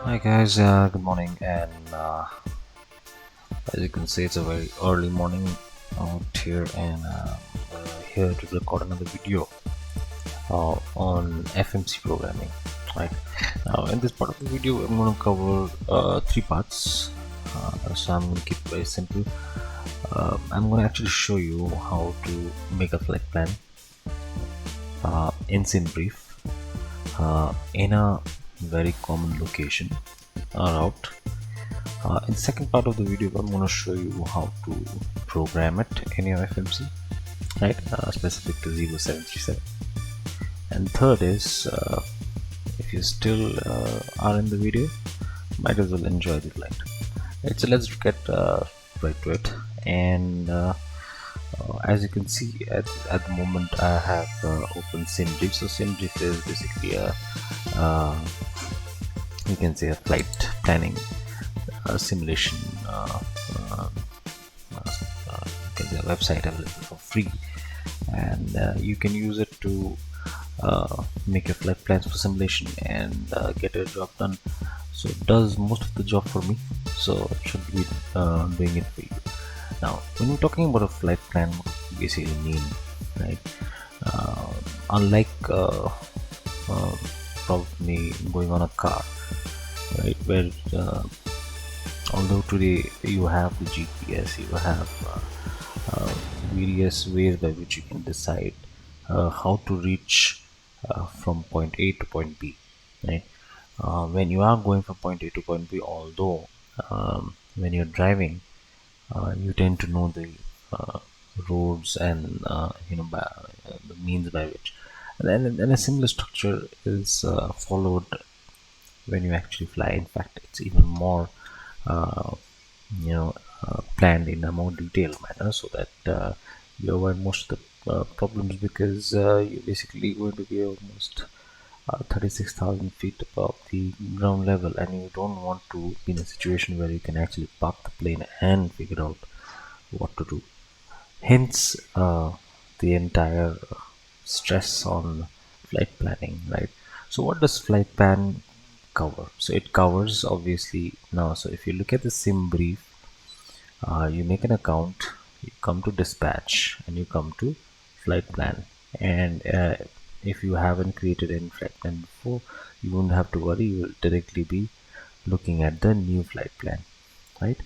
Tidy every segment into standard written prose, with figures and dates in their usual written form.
Hi guys, good morning, and as you can see, it's a very early morning out here, and we're here to record another video on FMC programming. Right now, in this part of the video, I'm going to cover three parts. So I'm going to keep it very simple. I'm going to actually show you how to make a flight plan in brief in a very common location route. In the second part of the video, I'm going to show you how to program it in your FMC, right? Specific to Zibo 737. And third is, if you still are in the video, might as well enjoy the flight. Right, so let's get right to it. And as you can see, at the moment, I have open SimBrief. So SimBrief is basically a you can say a flight planning simulation you can say a website available for free, and you can use it to make your flight plans for simulation and get a job done. So it does most of the job for me, so it should be doing it for you. Now when we're talking about a flight plan, what we basically mean, right? Unlike probably going on a car, right, where although today you have the GPS, you have various ways by which you can decide how to reach from point A to point B, right? When you are going from point A to point B, although when you're driving, you tend to know the uh, roads and the means by which, and then a similar structure is followed when you actually fly. In fact, it's even more uh, planned in a more detailed manner, so that you avoid most of the problems, because you're basically going to be almost 36,000 feet above the ground level, and you don't want to be in a situation where you can actually park the plane and figure out what to do. Hence, the entire stress on flight planning, right? So, what does flight plan cover? So, it covers obviously now. So, if you look at the sim brief, you make an account, you come to dispatch, and you come to flight plan. And if you haven't created any flight plan before, you won't have to worry. You will directly be looking at the new flight plan, right?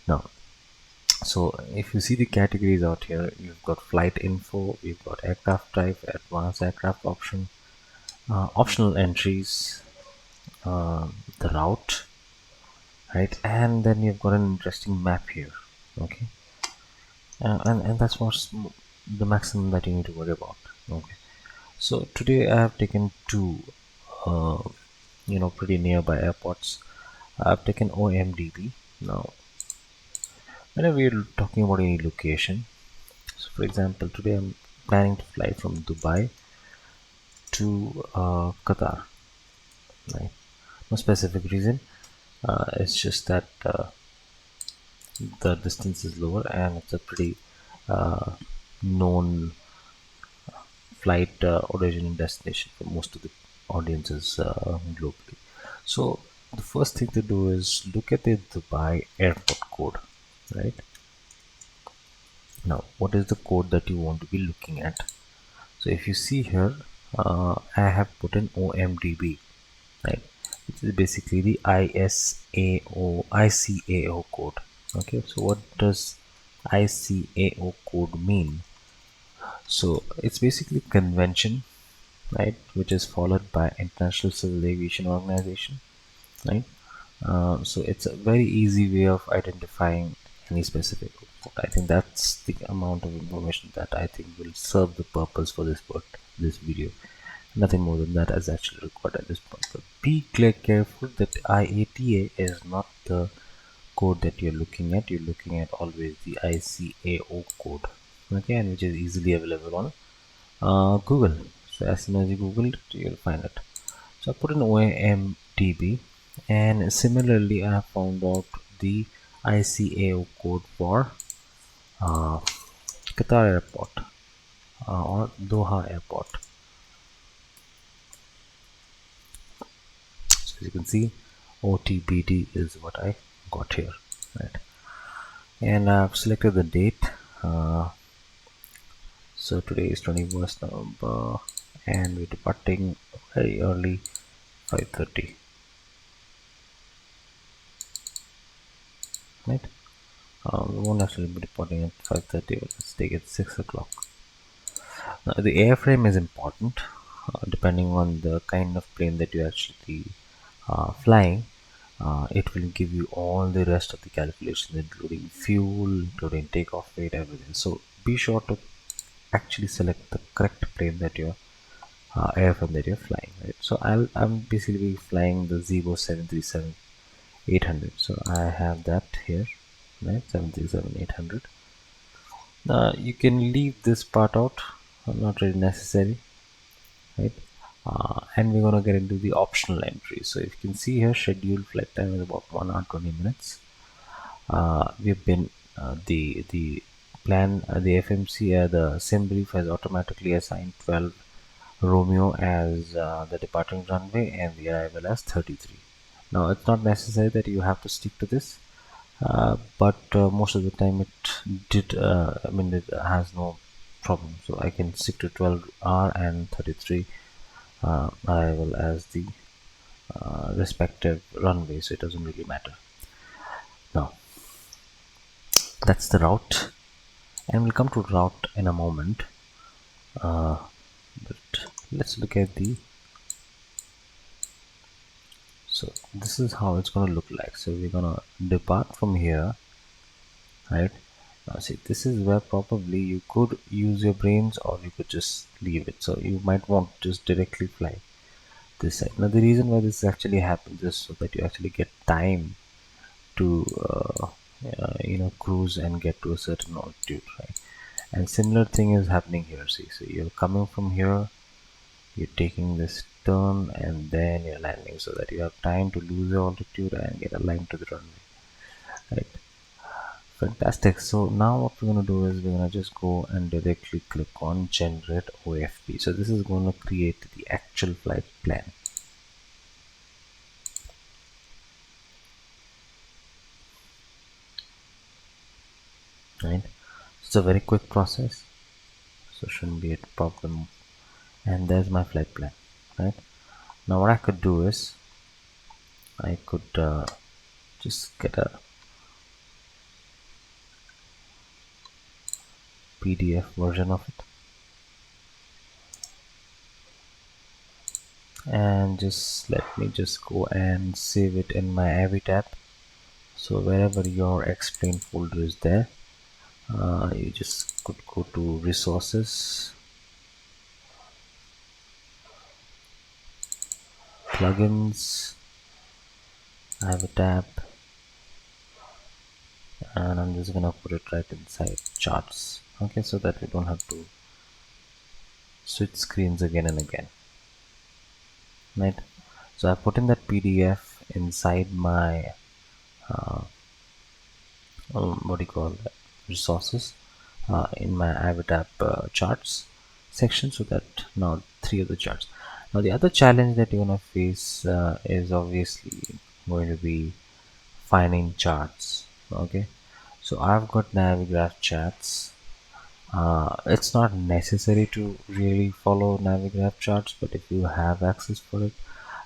Now, so if you see the categories out here, you've got flight info, we've got aircraft type, advanced aircraft option, optional entries, the route, right? And then you've got an interesting map here, okay? And that's what's the maximum that you need to worry about, okay? So today I have taken two, uh, pretty nearby airports. I've taken OMDB. Now, whenever you're talking about any location, so for example, today I'm planning to fly from Dubai to Qatar. Right? No specific reason. It's just that the distance is lower, and it's a pretty known flight origin and destination for most of the audiences globally. So the first thing to do is look at the Dubai airport code, right? Now, what is the code that you want to be looking at? So if you see here, I have put an OMDB, right? Which is basically the ICAO code. Okay, so what does ICAO code mean? So it's basically convention, right, which is followed by International Civil Aviation Organization, right? So it's a very easy way of identifying any specific code. I think that's the amount of information that I think will serve the purpose for this video. Nothing more than that is actually required at this point. But be careful that IATA is not the code that you're looking at. You're looking at always the ICAO code, okay, and which is easily available on Google. So as soon as you Google it, you'll find it. So I put in OMDB, and similarly I have found out the ICAO code for uh, Qatar Airport or Doha Airport. So as you can see, OTBD is what I got here, right? And I've selected the date. So today is 21st November, and we're departing very early, 5:30, right? We won't actually be departing at 5:30, but let's take it 6 o'clock. Now, the airframe is important, depending on the kind of plane that you actually flying. It will give you all the rest of the calculations, including fuel, including takeoff weight, everything. So be sure to actually select the correct plane that you're airframe that you're flying, right? So I'm basically flying the Zibo 737-800. So I have that here, right? 737-800. You can leave this part out, not really necessary, right? And we're gonna get into the optional entries. So if you can see here, scheduled flight time is about 1 hour 20 minutes. We've been the plan, the FMC, the sim brief has automatically assigned 12 Romeo as the departing runway and the arrival as 33. Now it's not necessary that you have to stick to this, but most of the time it did. I mean, it has no problem. So I can stick to 12 hour and 33 arrival as the respective runway. So it doesn't really matter. Now that's the route, and we'll come to route in a moment. But let's look at the. So this is how it's going to look like. So we're going to depart from here, right? Now see, this is where probably you could use your brains or you could just leave it. So you might want to just directly fly this side. Now the reason why this actually happens is so that you actually get time to cruise and get to a certain altitude, right? And similar thing is happening here. See, so you're coming from here, you're taking this turn, and then you're landing so that you have time to lose your altitude and get aligned to the runway, right? Fantastic. So now what we're going to do is we're going to just go and directly click on generate OFP. So this is going to create the actual flight plan, right? It's a very quick process, so shouldn't be a problem. And there's my flight plan, right? Now what I could do is I could just get a PDF version of it and just let me just go and save it in my AVI tab. So wherever your explain folder is there, you just could go to resources, plugins, I have a tab, and I'm just gonna put it right inside charts, okay, so that we don't have to switch screens again and again, right? So I put in that PDF inside my what do you call that, resources, in my AVI charts section, so that now 3 of the charts. Now the other challenge that you're gonna face is obviously going to be finding charts. Okay, so I've got Navigraph charts. It's not necessary to really follow Navigraph charts, but if you have access for it,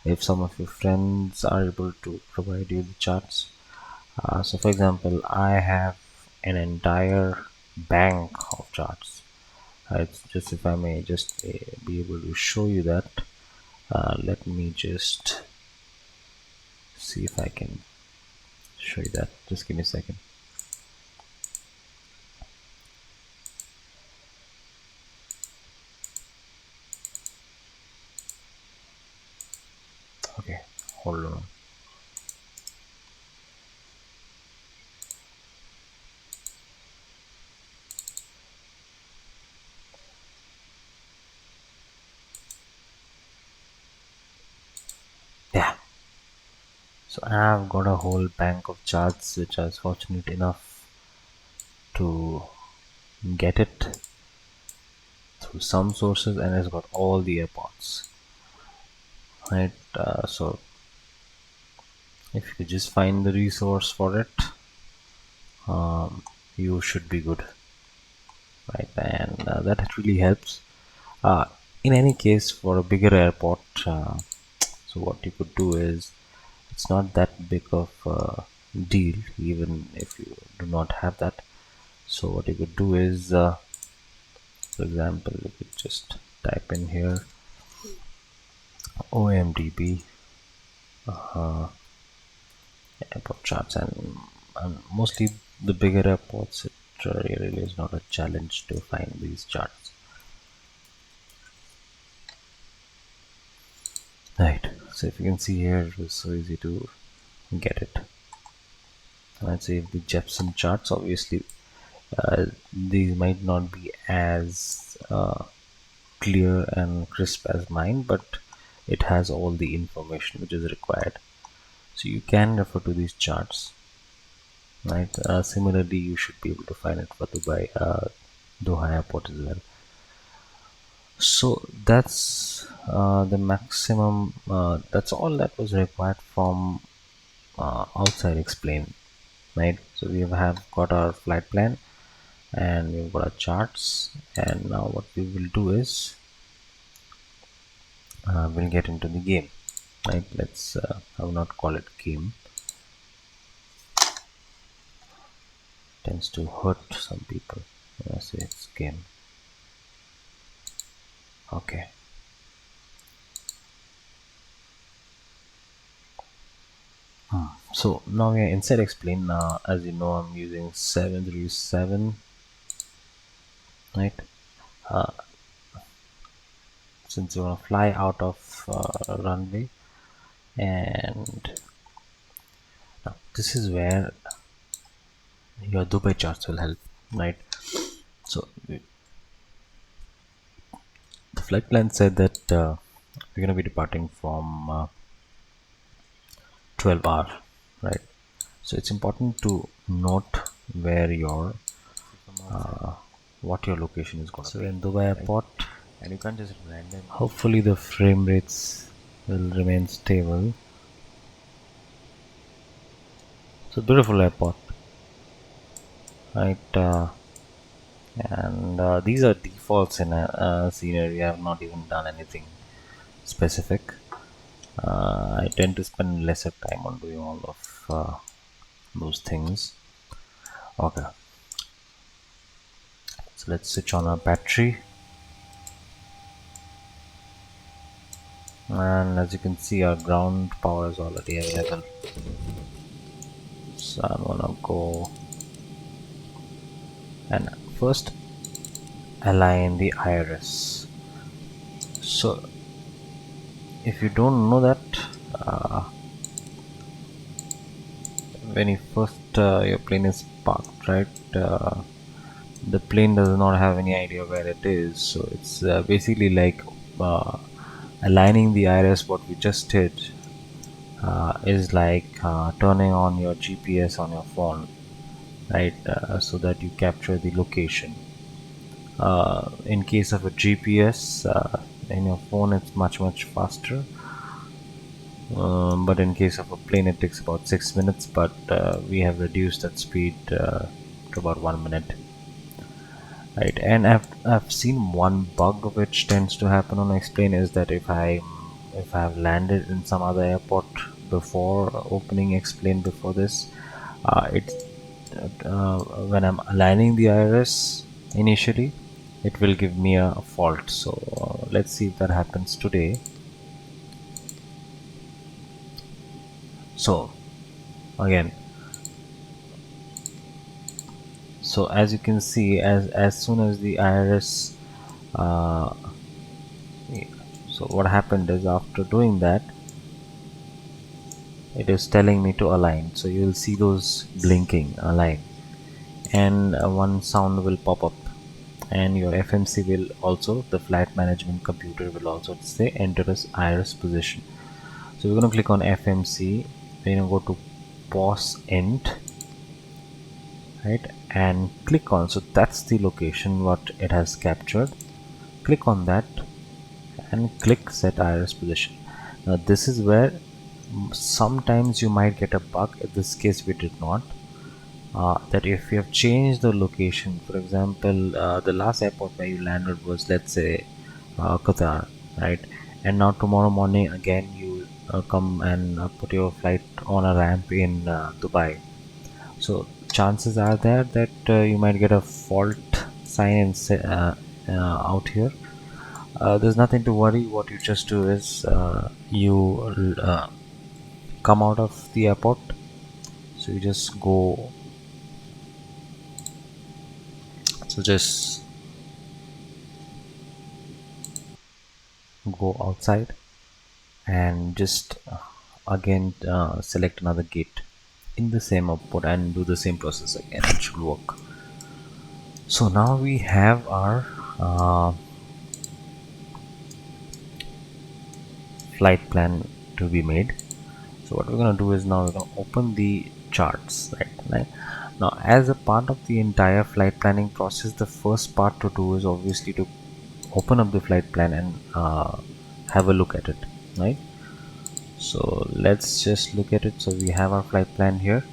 if some of your friends are able to provide you the charts, so for example, I have an entire bank of charts. It's just, if I may just be able to show you that, let me just see if I can show you that. Just give me a second. Okay, hold on. Yeah, so I've got a whole bank of charts which I was fortunate enough to get it through some sources, and it's got all the airports, right? So If you just find the resource for it, you should be good, right? And that really helps. Uh, in any case, for a bigger airport, so what you could do is, it's not that big of a deal, even if you do not have that. So what you could do is, for example, you could just type in here OMDB airport charts, and mostly the bigger airports, it really is not a challenge to find these charts. Right, so if you can see here, it was so easy to get it. Let's say the Jepson charts, obviously these might not be as clear and crisp as mine, but it has all the information which is required, so you can refer to these charts, right? Similarly, you should be able to find it for Dubai, Doha airport as well. So that's the maximum, that's all that was required from outside explain, right? So we have got our flight plan and we've got our charts, and now what we will do is we'll get into the game, right? Let's I will not call it game, tends to hurt some people when I say it's game. Okay, so now we are inside explain. As you know, I'm using 737, right? Since you want to fly out of runway, and now this is where your Dubai charts will help, right? So the flight plan said that we're going to be departing from 12 hour, right? So it's important to note where your what your location is going to be. So in Dubai airport, and you can't just random. Hopefully the frame rates will remain stable. So beautiful airport, right? And these are defaults in a scenery. I have not even done anything specific. I tend to spend lesser time on doing all of those things. Okay, so let's switch on our battery, and as you can see, our ground power is already available. So I'm gonna go and first align the iris. So if you don't know that, when you first your plane is parked, right, the plane does not have any idea where it is, so it's basically like aligning the iris. What we just did is like turning on your GPS on your phone, right, so that you capture the location. In case of a GPS in your phone, it's much faster, but in case of a plane it takes about 6 minutes, but we have reduced that speed to about 1 minute, right? And I've seen one bug which tends to happen on explain is that if I've landed in some other airport before opening explain before this, it when I'm aligning the iris initially, it will give me a fault. So let's see if that happens today. So again, so as you can see, as soon as the iris so what happened is, after doing that, it is telling me to align. So you will see those blinking align, and one sound will pop up, and your FMC will also, the flight management computer will also say enter this iris position. So we're going to click on FMC, we're going to go to pause end, right, and click on, so that's the location what it has captured. Click on that and click set iris position. Now this is where sometimes you might get a bug. In this case we did not. That if you have changed the location, for example, the last airport where you landed was, let's say, Qatar, right? And now tomorrow morning again you come and put your flight on a ramp in Dubai. So chances are there that you might get a fault sign out here. There's nothing to worry. What you just do is you come out of the airport. So you just go. So just go outside and just again select another gate in the same output and do the same process again. It should work. So now we have our flight plan to be made. So what we're going to do is now we're going to open the charts, right? Now as a part of the entire flight planning process, the first part to do is obviously to open up the flight plan and have a look at it, right? So let's just look at it. So we have our flight plan here,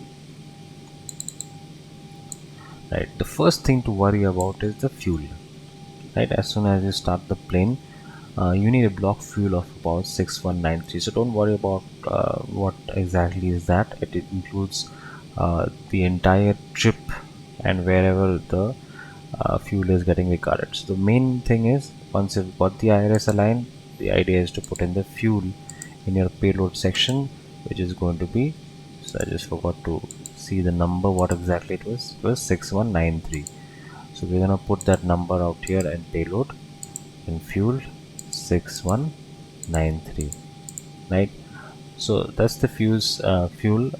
right? The first thing to worry about is the fuel, right? As soon as you start the plane, you need a block fuel of about 6193. So don't worry about what exactly is that. It includes the entire trip and wherever the fuel is getting recorded. So the main thing is, once you've got the IRS aligned, the idea is to put in the fuel in your payload section, which is going to be, so I just forgot to see the number, what exactly it was. It was 6193. So we're gonna put that number out here and payload in fuel 6193, right? So that's the fuel,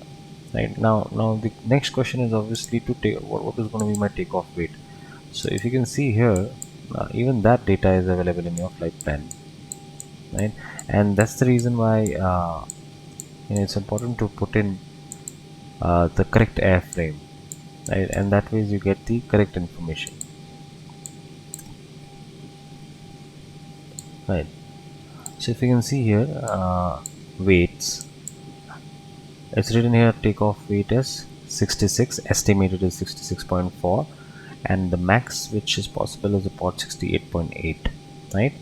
right? Now the next question is obviously to take what is going to be my takeoff weight. So if you can see here, even that data is available in your flight plan, right? And that's the reason why it's important to put in the correct airframe, right? And that way you get the correct information, right? So if you can see here, weights, it's written here takeoff weight is 66, estimated is 66.4, and the max which is possible is about 68.8, right?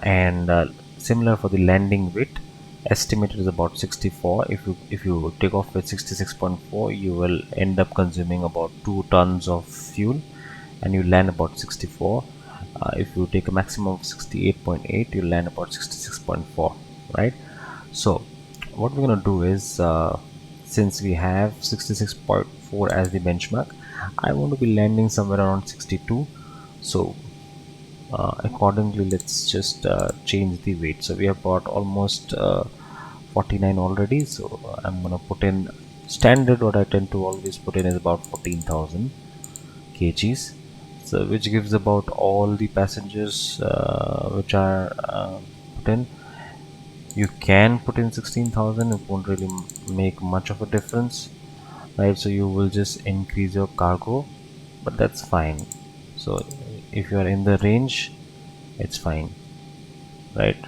And similar for the landing weight, estimated is about 64. If you take off with 66.4, you will end up consuming about 2 tons of fuel and you land about 64. If you take a maximum of 68.8, you land about 66.4, right? So what we're going to do is, since we have 66.4 as the benchmark, I want to be landing somewhere around 62. So accordingly, let's just change the weight. So we have got almost 49 already. So I'm gonna put in standard. What I tend to always put in is about 14,000 kgs. So which gives about all the passengers which are put in. You can put in 16,000. It won't really make much of a difference, right? So you will just increase your cargo, but that's fine. So if you are in the range, it's fine, right?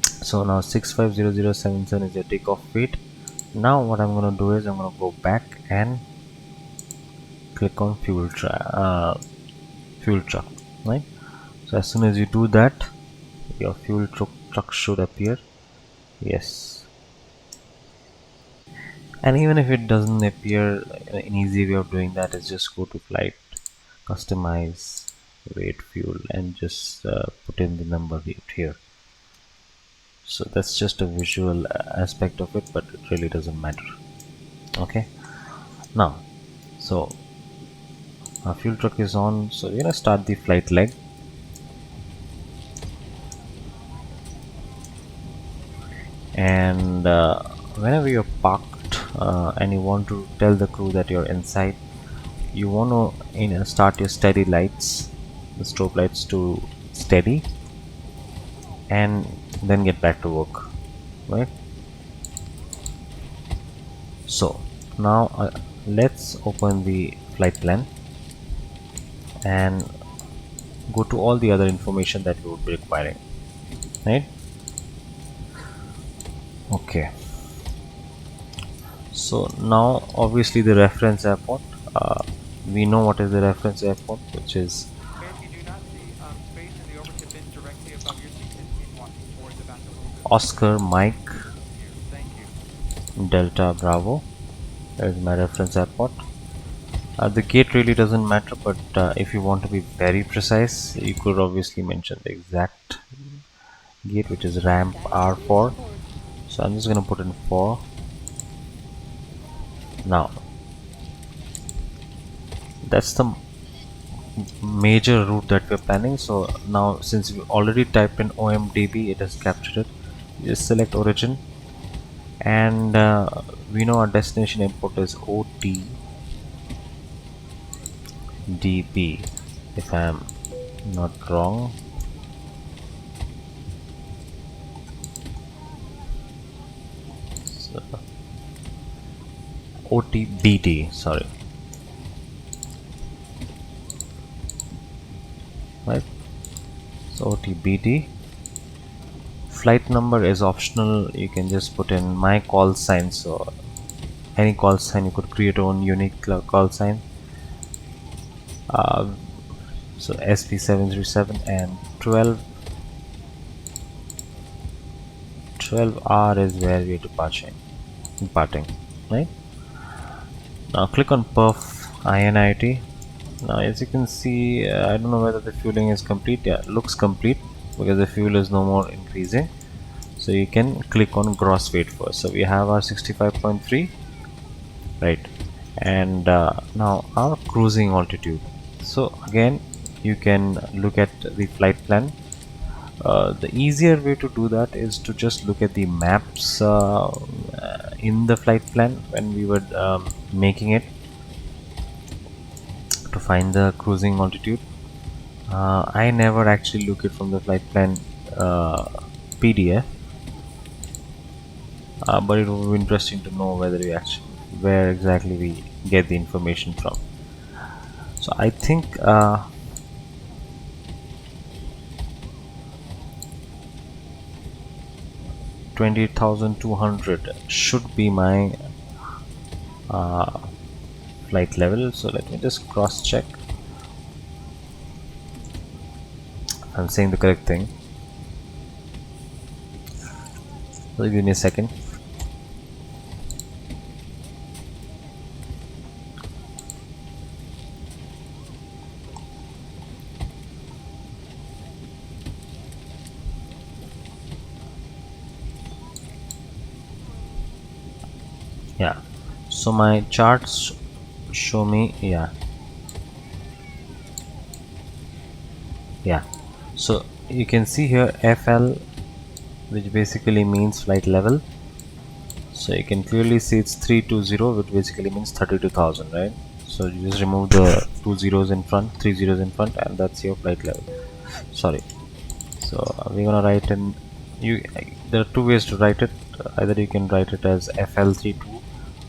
So now 650077 is your takeoff weight. Now what I'm going to do is I'm going to go back and click on fuel truck, right? So as soon as you do that, your fuel truck should appear. Yes, and even if it doesn't appear, an easy way of doing that is just go to flight, customize, weight, fuel, and just put in the number here. So that's just a visual aspect of it, but it really doesn't matter. Okay, now so our fuel truck is on, so we're gonna start the flight leg. And whenever you're parked and you want to tell the crew that you're inside, you want to start your steady lights, the strobe lights to steady, and then get back to work, right? So now let's open the flight plan and go to all the other information that we would be requiring, right? Okay, so now obviously the reference airport, uh, we know what is the reference airport, which is Okay, if you do not see space in the overhead bin directly above your seat, continue walking toward the back a little bit further. Oscar Mike Thank you. Delta Bravo. That is my reference airport. The gate really doesn't matter, but if you want to be very precise, you could obviously mention the exact gate, which is ramp R4. So I'm just going to put in 4. Now, that's the major route that we're planning. So now, since we already typed in OMDB, it has captured it. You just select origin, and we know our destination input is OTDB, if I'm not wrong. So, OTBD, sorry, right? So OTBD. Flight number is optional. You can just put in my call sign. So any call sign, you could create your own unique call sign. Uh, so SP737 and 12R is where we are departing, right? Now click on perf INIT. Now as you can see, I don't know whether the fueling is complete. Yeah, it looks complete because the fuel is no more increasing. So you can click on gross weight first. So we have our 65.3, right? And now our cruising altitude. So again, you can look at the flight plan. The easier way to do that is to just look at the maps in the flight plan when we were making it to find the cruising altitude. I never actually look it from the flight plan uh, PDF, but it would be interesting to know whether we actually where exactly we get the information from. So I think 28,200 should be my uh, flight level. So let me just cross check. I'm saying the correct thing. So give me a second. Yeah, so my charts show me, yeah, so you can see here FL, which basically means flight level. So you can clearly see it's 320, which basically means 32,000, right? So you just remove the two zeros in front, three zeros in front, and that's your flight level. Sorry. So we're gonna write in you. There are two ways to write it. Either you can write it as FL32,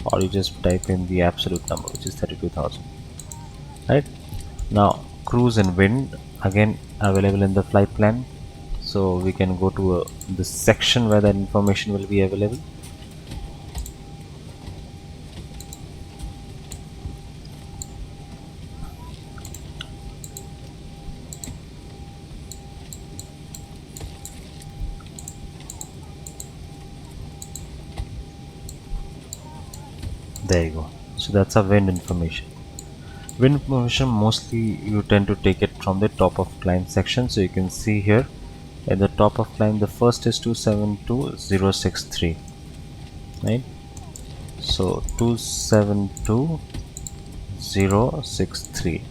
or you just type in the absolute number, which is 32,000. Right now, cruise and wind again available in the flight plan. So we can go to the section where that information will be available. There you go. So that's a wind information. Wind information mostly you tend to take it from the top of climb section. So you can see here at the top of climb, the first is 272,063, right? So 272,063.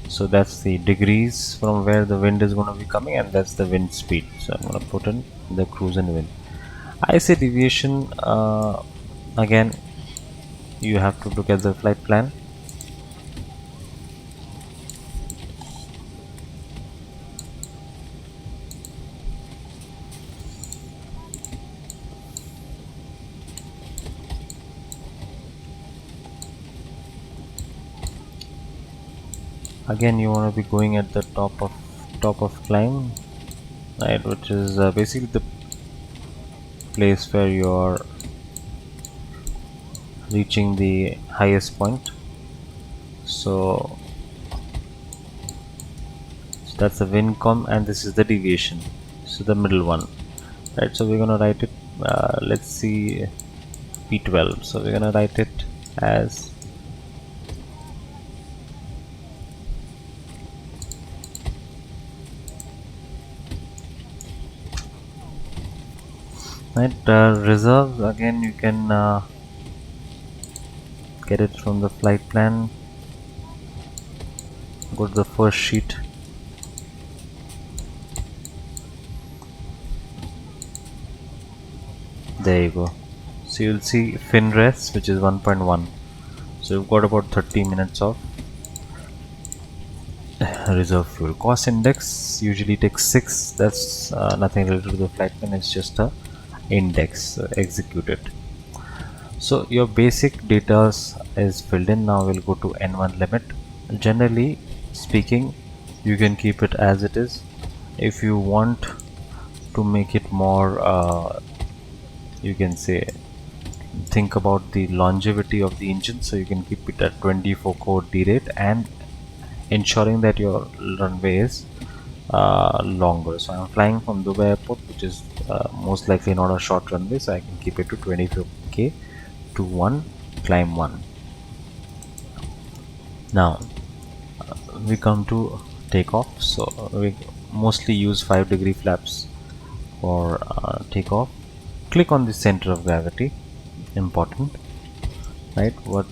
So that's the degrees from where the wind is going to be coming, and that's the wind speed. So I'm going to put in the cruise and wind. I say deviation, again you have to look at the flight plan. Again you want to be going at the top of climb, right, which is basically the place where you're reaching the highest point. So that's the wind com, and this is the deviation, so the middle one, right? So we're gonna write it, let's see, P12. So we're gonna write it as right. Reserves, again you can get it from the flight plan. Go to the first sheet. There you go. So you'll see fin rest, which is 1.1. So you've got about 30 minutes of reserve fuel. Cost index usually takes 6. That's nothing related to the flight plan. It's just a index executed. So your basic data is filled in. Now we'll go to N1 limit. Generally speaking, you can keep it as it is. If you want to make it more, you can say, think about the longevity of the engine, so you can keep it at 24 core D rate and ensuring that your runway is longer. So I'm flying from Dubai airport, which is most likely not a short runway, so I can keep it to 25k to 1, climb 1. Now we come to takeoff. So we mostly use 5-degree flaps for takeoff. Click on the center of gravity, important, right? What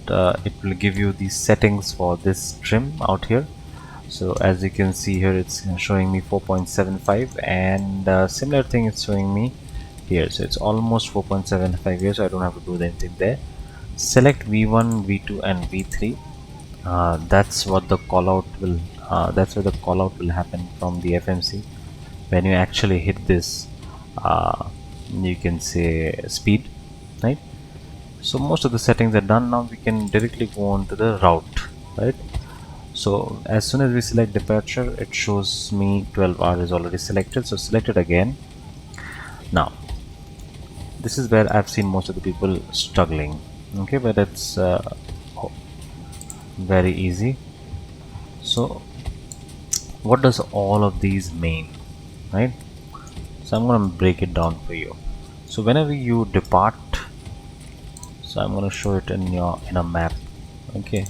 it will give you the settings for this trim out here. So as you can see here, it's showing me 4.75, and similar thing is showing me here, so it's almost 4.75 here, so I don't have to do anything there. Select V1, V2 and V3. That's what the call out will that's where the call out will happen from the FMC when you actually hit this, you can say, speed, right? So most of the settings are done. Now we can directly go on to the route, right? So as soon as we select departure, it shows me 12 hours is already selected, so select it again. Now this is where I've seen most of the people struggling, okay, but it's very easy. So what does all of these mean, right? So I'm going to break it down for you. So whenever you depart, so I'm going to show it in a map, okay?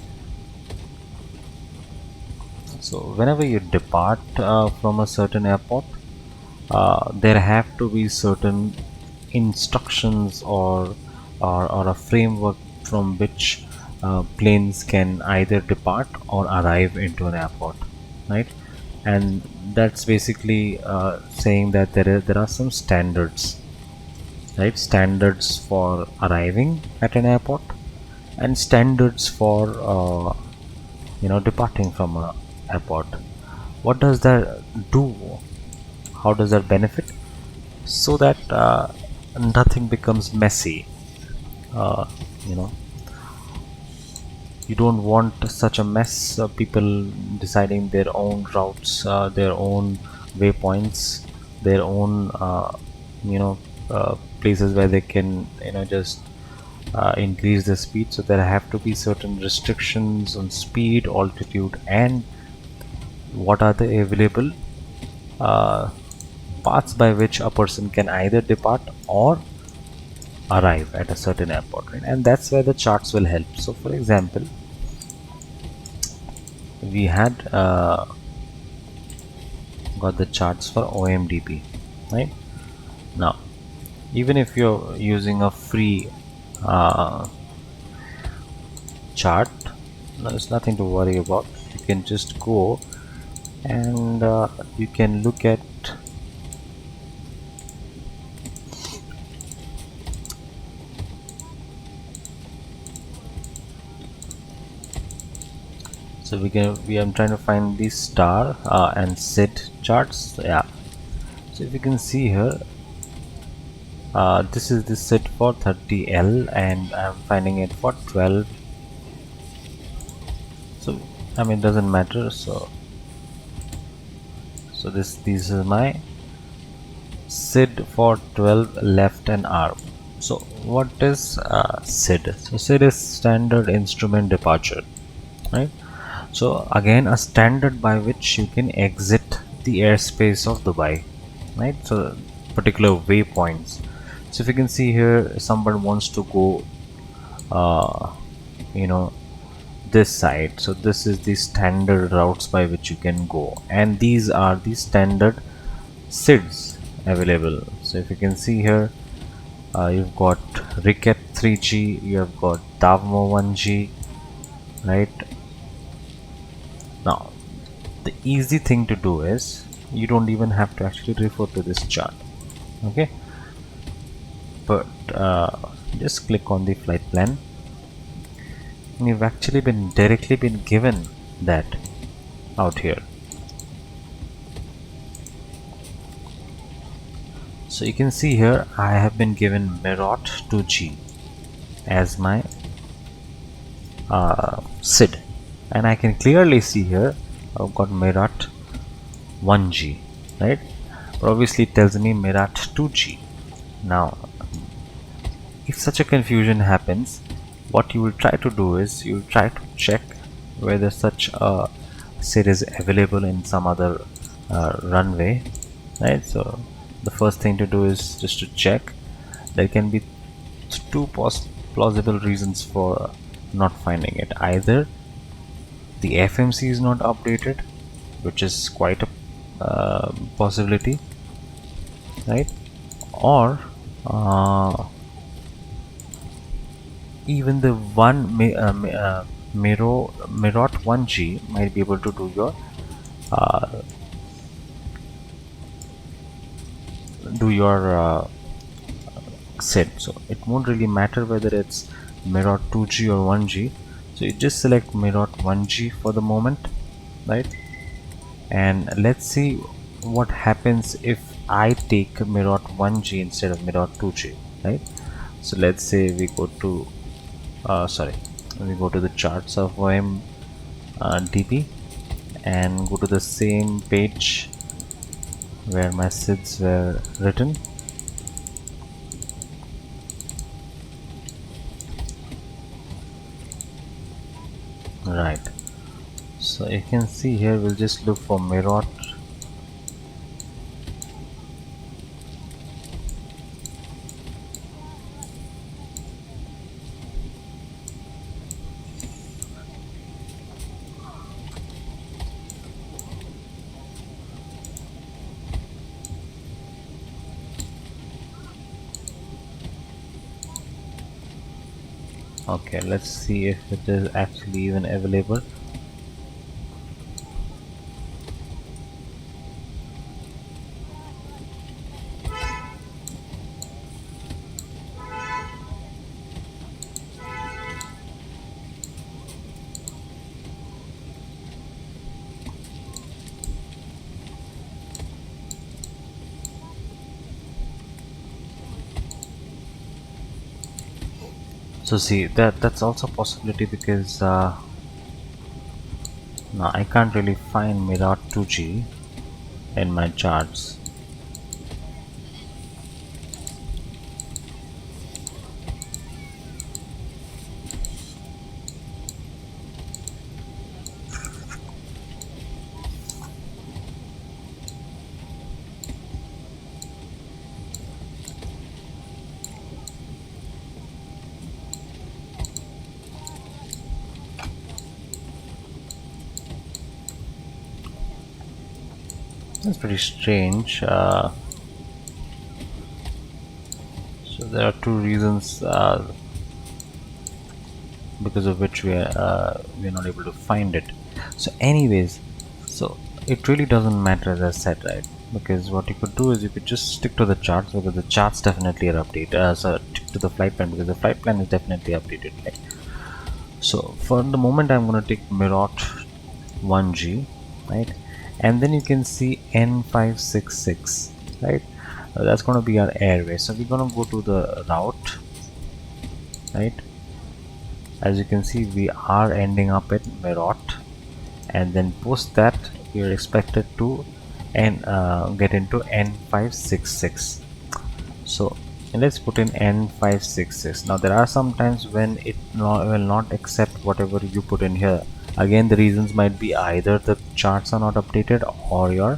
So whenever you depart from a certain airport, there have to be certain instructions or a framework from which planes can either depart or arrive into an airport, right? And that's basically saying that there are some standards, right? Standards for arriving at an airport and standards for departing from a airport. What does that do? How does that benefit? So that nothing becomes messy. uh, you know you don't want such a mess, people deciding their own routes, their own waypoints, their own you know places where they can just increase the speed. So there have to be certain restrictions on speed, altitude, and what are the available uh, paths by which a person can either depart or arrive at a certain airport, right? And that's where the charts will help. So for example, we had got the charts for OMDP, right? Now even if you're using a free uh, chart, there's nothing to worry about. You can just go and you can look at, so I'm trying to find the star and set charts. So, yeah, so if you can see here, this is the set for 30L and I'm finding it for 12. So I mean, it doesn't matter. So these are my SID for 12 left and arm. So what is SID? So SID is standard instrument departure, right? So again, a standard by which you can exit the airspace of Dubai, right? So particular waypoints. So if you can see here, someone wants to go, uh, you know, this side. So this is the standard routes by which you can go, and these are the standard SIDs available. So if you can see here, you've got Ricket 3G, you have got Davmo 1G, right? Now the easy thing to do is you don't even have to actually refer to this chart, okay? But just click on the flight plan, and you've actually been directly been given that out here. So you can see here I have been given Merot 2G as my SID, and I can clearly see here I've got Merot 1G, right? But obviously it tells me Merot 2G. Now if such a confusion happens, what you will try to do is you will try to check whether such a SID is available in some other runway, right? So the first thing to do is just to check. There can be two plausible reasons for not finding it. Either the FMC is not updated, which is quite a possibility, right? Or even the Mirot 1G might be able to uh, do your SID. So it won't really matter whether it's Mirot 2G or 1G. So you just select Mirot 1G for the moment, right? And let's see what happens if I take Mirot 1G instead of Mirot 2G, right? So let's say we go to we go to the charts of OM DP and go to the same page where my SIDs were written. Right, so you can see here we'll just look for Mirot. Okay, let's see if it is actually even available. So see, that's also a possibility because now I can't really find Mirot 2G in my charts. That's pretty strange. So there are two reasons because of which we are not able to find it. So anyways, so it really doesn't matter as I said, right? Because what you could do is you could just stick to the charts, because the charts definitely are updated. So stick to the flight plan because the flight plan is definitely updated, right? So for the moment I'm going to take Mirot 1G, right? And then you can see N566, right? That's going to be our airway. So we're going to go to the route, right? As you can see, we are ending up at Mirot, and then post that we are expected to and get into N566. So let's put in N566. Now there are some times when it will not accept whatever you put in here. Again, the reasons might be either the charts are not updated or your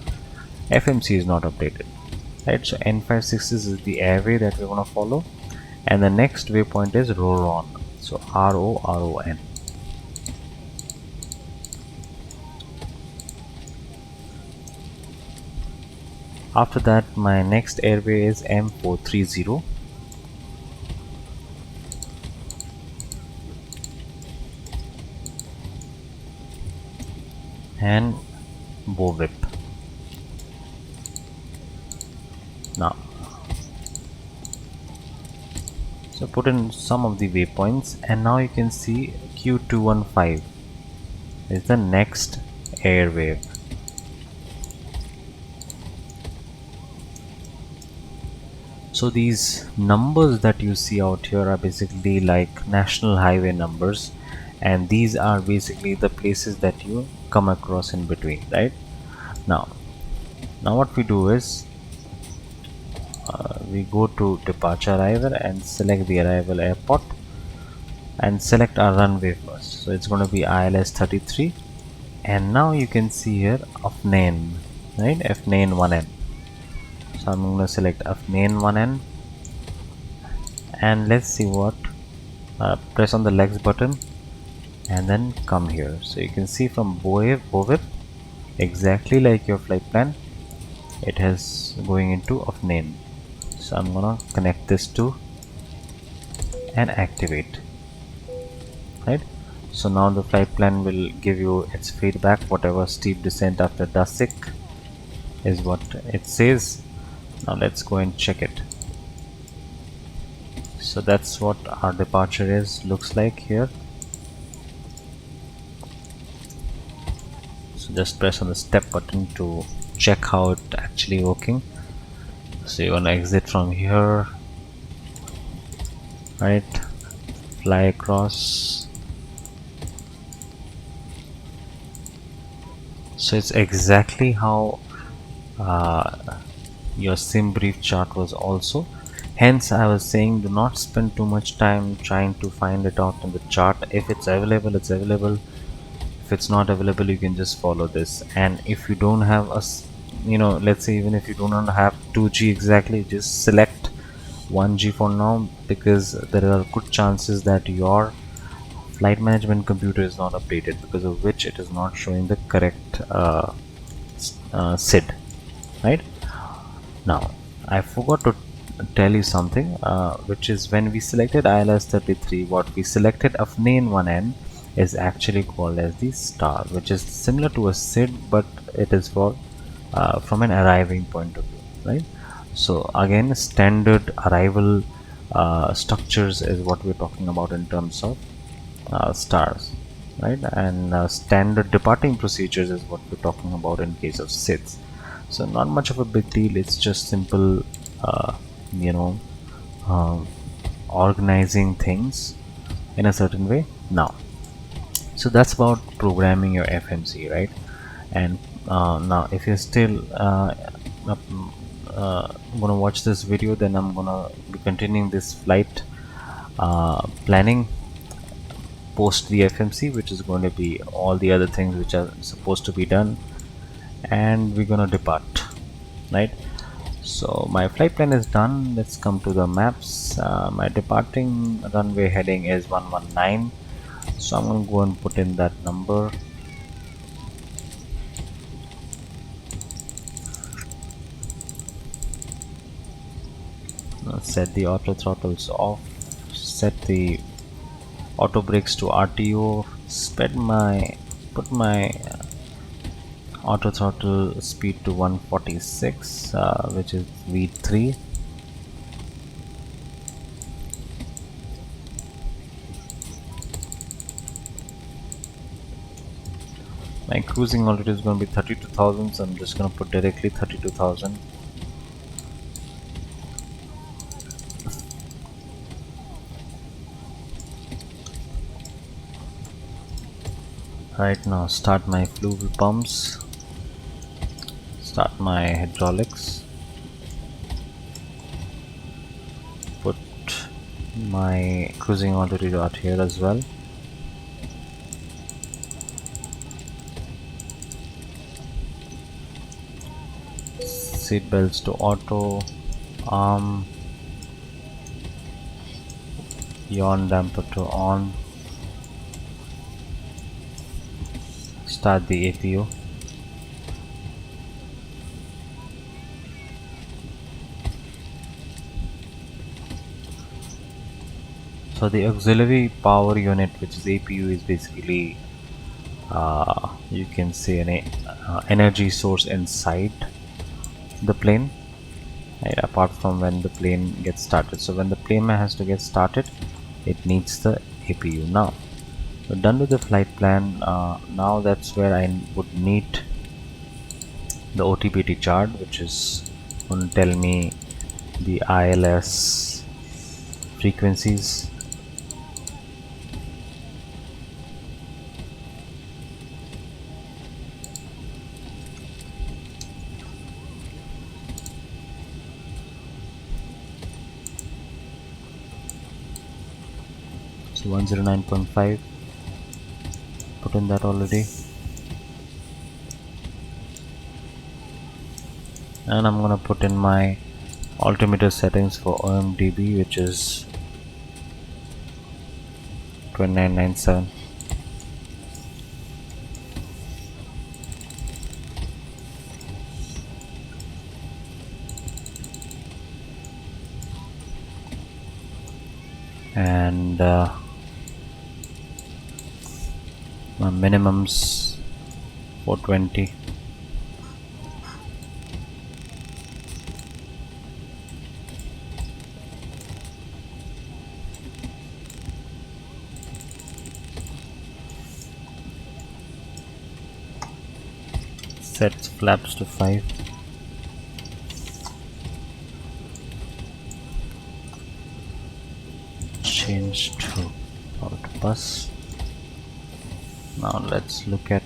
FMC is not updated. Right, so N566 is the airway that we're gonna follow, and the next waypoint is Roron. So RORON. After that, my next airway is M430, and Bovip. Now, so put in some of the waypoints, and now you can see Q215 is the next airway. So these numbers that you see out here are basically like national highway numbers, and these are basically the places that you come across in between, right? Now what we do is we go to departure arrival and select the arrival airport and select our runway first. So it's going to be ILS 33, and now you can see here FNAN, right? FNAN 1N. So I'm going to select FNAN 1N, and let's see what, press on the legs button and then come here. So you can see from Bovip, exactly like your flight plan, it has going into FNAN. So I'm gonna connect this to and activate, right? So now the flight plan will give you its feedback. Whatever steep descent after Dasik is what it says. Now let's go and check it. So that's what our departure is looks like here. So just press on the step button to check how it actually working. So you want to exit from here, right? Fly across. So it's exactly how your sim brief chart was also. Hence I was saying, do not spend too much time trying to find it out in the chart. If it's available, it's available. If it's not available, you can just follow this. And if you don't have let's say even if you do not have 2G exactly, just select 1G for now, because there are good chances that your flight management computer is not updated, because of which it is not showing the correct SID, right? Now I forgot to tell you something, which is when we selected ILS 33, what we selected FNAN 1N is actually called as the star, which is similar to a SID, but it is for from an arriving point of view, right? So again, standard arrival structures is what we're talking about in terms of stars, right? And standard departing procedures is what we're talking about in case of SIDs. So not much of a big deal. It's just simple, uh, you know, um, organizing things in a certain way. Now, so that's about programming your FMC, right? And now if you're still gonna watch this video, then I'm gonna be continuing this flight planning post the FMC, which is going to be all the other things which are supposed to be done, and we're gonna depart, right? So my flight plan is done. Let's come to the maps. My departing runway heading is 119, so I'm gonna go and put in that number. Set the auto throttles off, set the auto brakes to RTO, put my auto throttle speed to 146, which is V3. My cruising altitude is going to be 32,000, so I'm just going to put directly 32,000. Right now, start my fuel pumps. Start my hydraulics. Put my cruising altitude out here as well. Seat belts to auto. Arm. Yaw damper to on. Start the APU. So the auxiliary power unit, which is APU, is basically you can say an energy source inside the plane, right, apart from when the plane gets started. So when the plane has to get started, it needs the APU. Now we're done with the flight plan. Now that's where I would need the OTPT chart, which is going to tell me the ILS frequencies. So 109.5, put in that already, and I'm gonna put in my altimeter settings for OMDB, which is 2997. And my minimums 420. Sets flaps to 5. Change to out bus. Now let's look at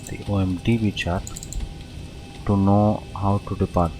the OMDB chart to know how to depart.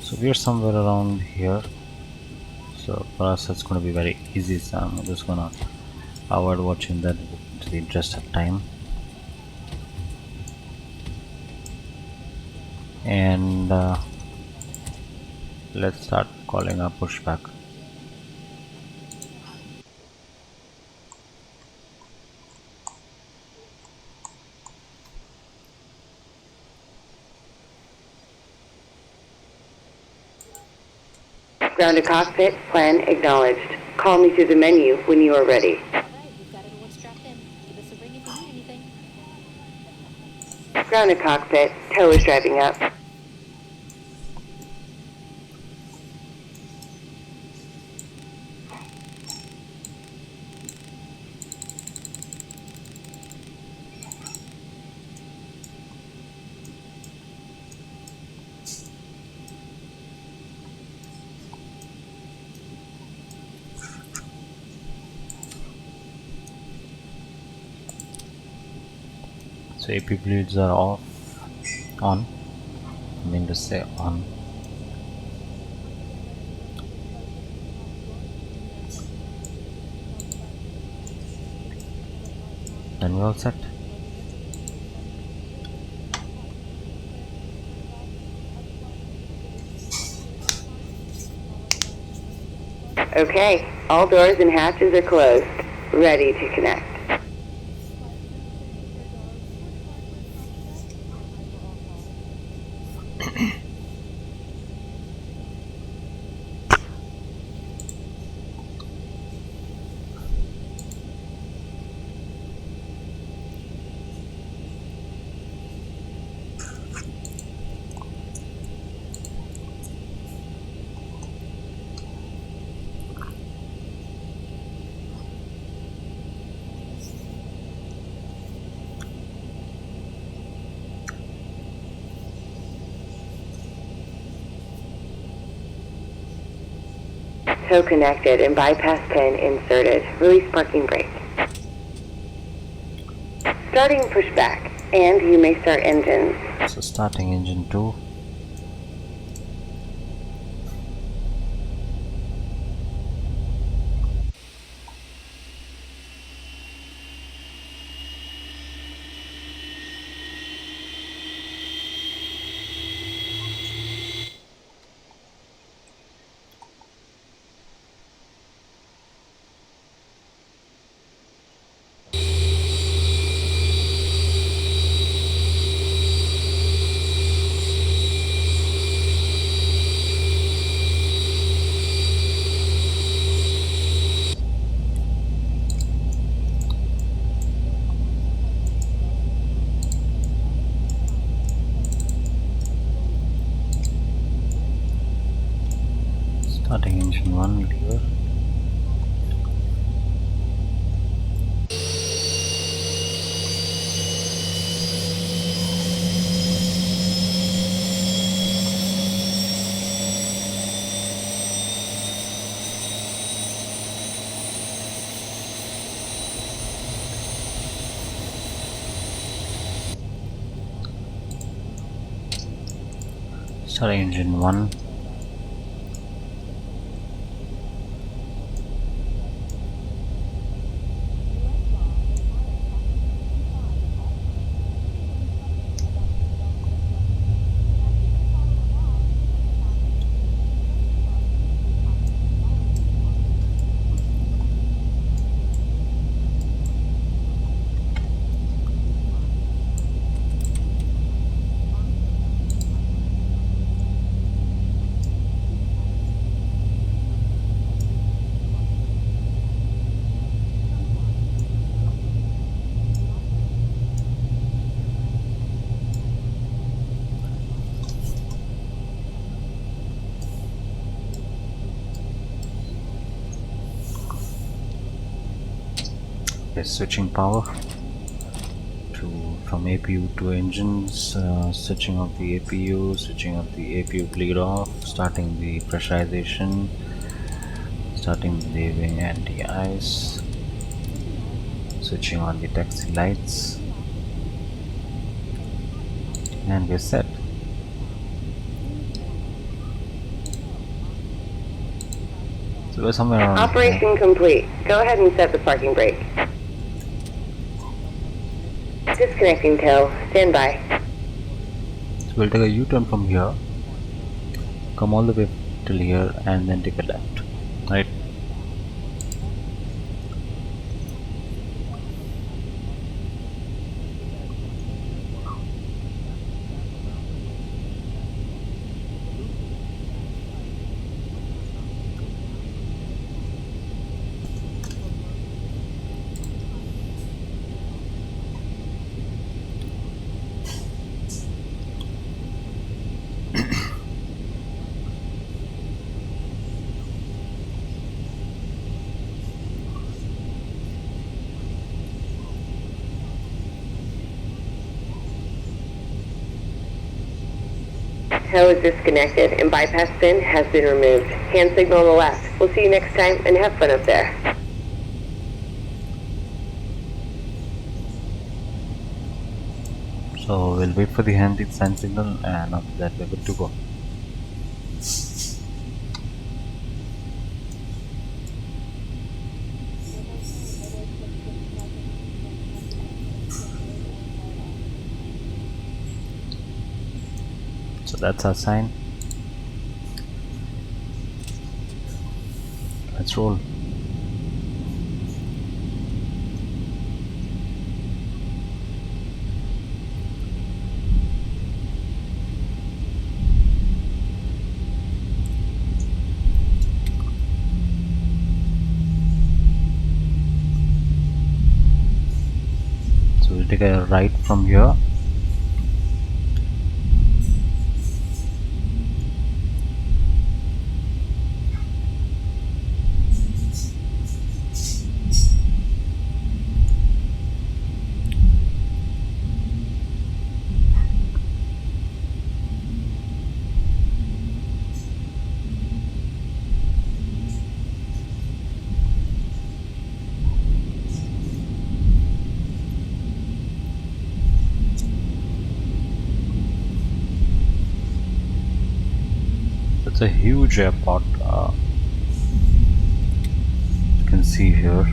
So we're somewhere around here. So for us it's going to be very easy, so I'm just gonna avoid watching that to the interest of time. And let's start calling our pushback. Ground to cockpit, plan acknowledged. Call me through the menu when you are ready. Alright, we've got everyone strapped in. Give us a ring if you need anything. Ground to cockpit, tow is driving up. So AP bleeds are off, on, I mean to say on. Then we're all set. Okay, all doors and hatches are closed. Ready to connect. Tow connected and bypass pin inserted. Release parking brake. Starting pushback, and you may start engines. So starting engine 2. Starting engine 1 lever. Starting engine 1. Okay, switching power to from APU to engines, switching off the APU, switching off the APU bleed off, starting the pressurization, starting the wing anti-ice, switching on the taxi lights, and we're set. So we're somewhere around Operation here. complete. Go ahead and set the parking brake. Disconnecting tow. Stand by. So we'll take a U-turn from here, come all the way till here, and then take a left, right? Tow is disconnected and bypass pin has been removed. Hand signal on the left. We'll see you next time and have fun up there. So we'll wait for the hand sign signal, and after that we're good to go. So that's our sign. Let's roll. So we'll take a right from here. It's a huge airport. You can see here.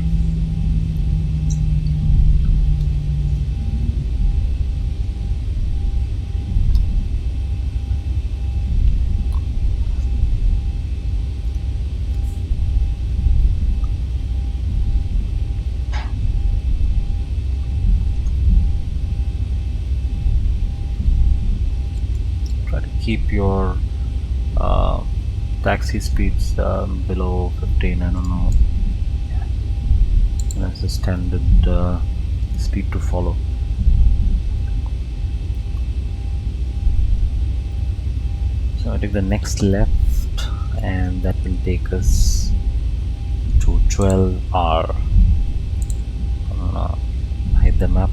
Try to keep your taxi speeds below 15. I don't know. That's the standard speed to follow. So I take the next left, and that will take us to 12R. I'm gonna hide the map.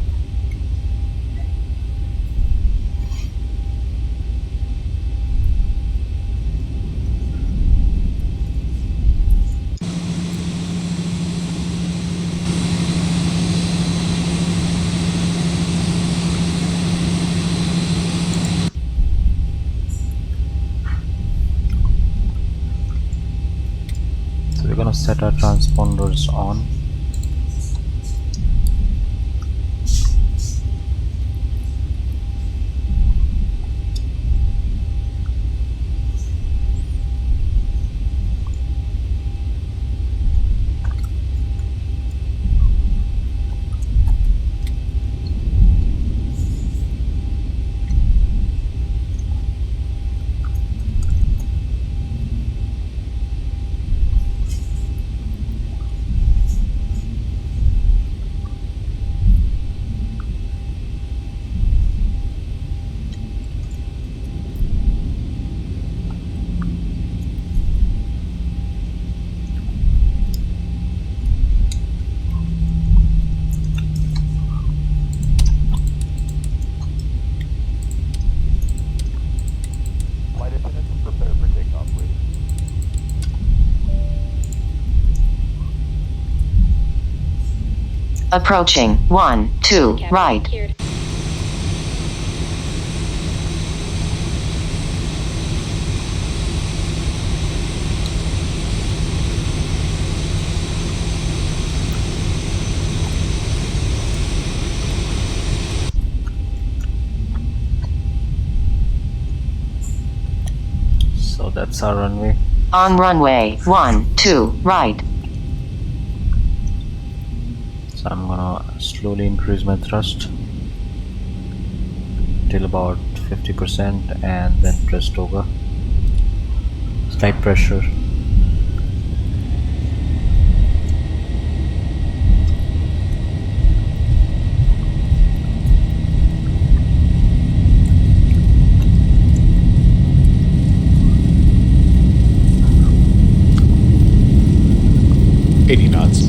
We're gonna set our transponders on. Flight attendants prepare for takeoff weight. Approaching 1, 2, Captain right. secured. So that's our runway. On runway 1, 2, right. So I'm gonna slowly increase my thrust till about 50% and then press over. Slight pressure. knots.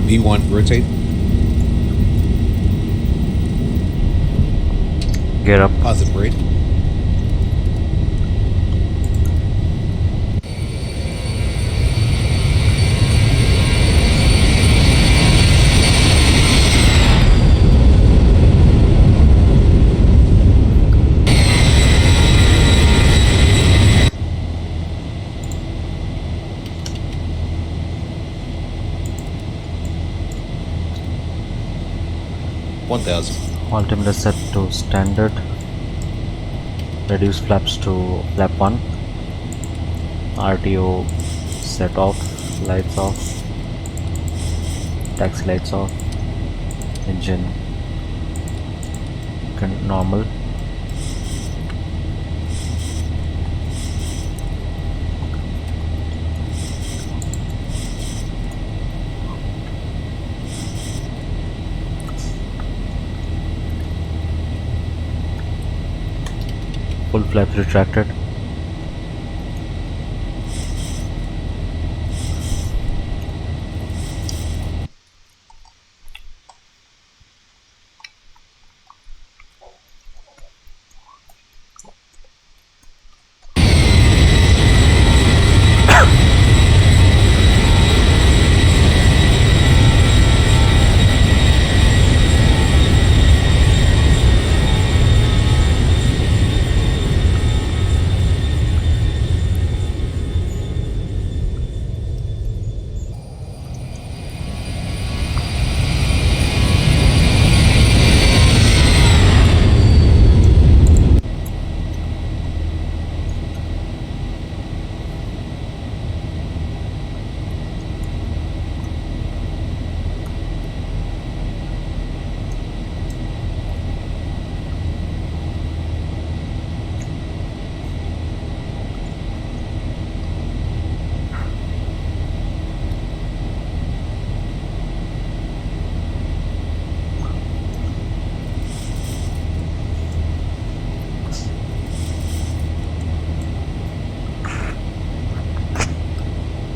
V1, rotate. Get up. Positive rate. 1000. altimeter set to standard, reduce flaps to flap 1, RTO set off, lights off, taxi lights off, engine normal. Full flaps retracted.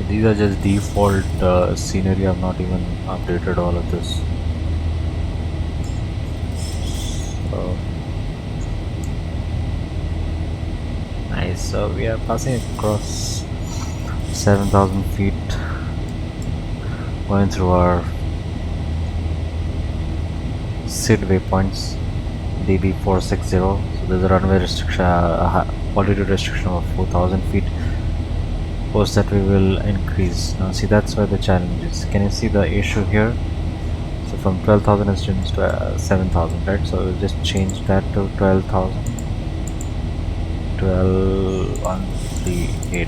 These are just default scenery. I've not even updated all of this. So nice. So we are passing across 7,000 feet, going through our SID waypoints, DB460. So there's a runway restriction, altitude restriction of 4,000 feet. Post that we will increase. Now see, that's where the challenge is. Can you see the issue here? So from 12,000 is changed to 7,000, right? So we'll just change that to 12,000. 12,138.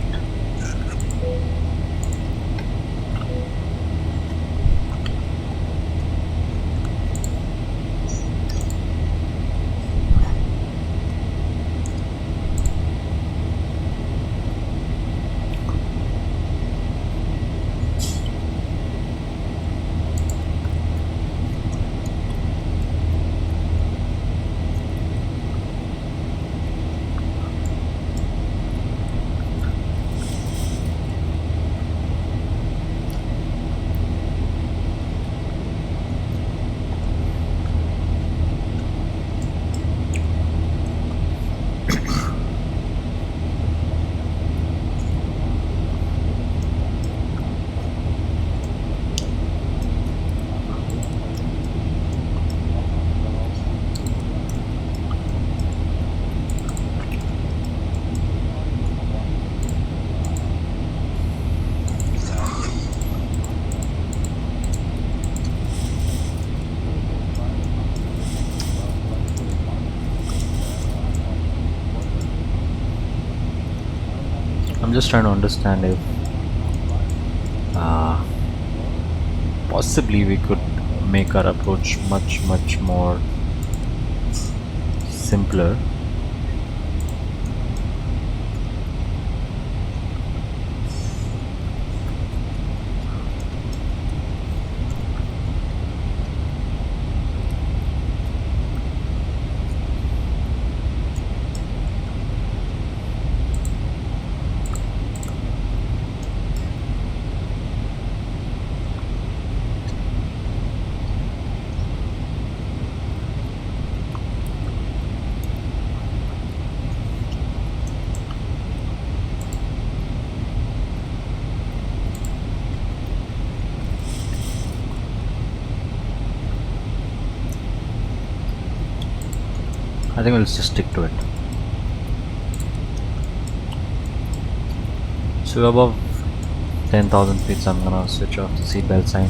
I'm just trying to understand if possibly we could make our approach much more simpler. I think we'll just stick to it. So above 10,000 feet, so I'm gonna switch off the seatbelt sign.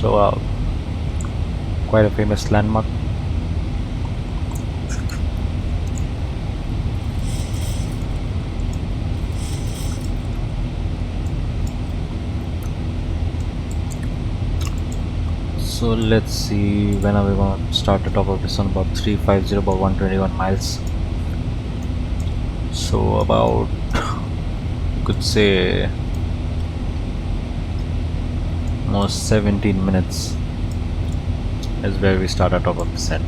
So quite a famous landmark. So let's see, when are we going to start the top of this one? About 350, about 121 miles. So about, you could say, almost 17 minutes is where we start our top of descent.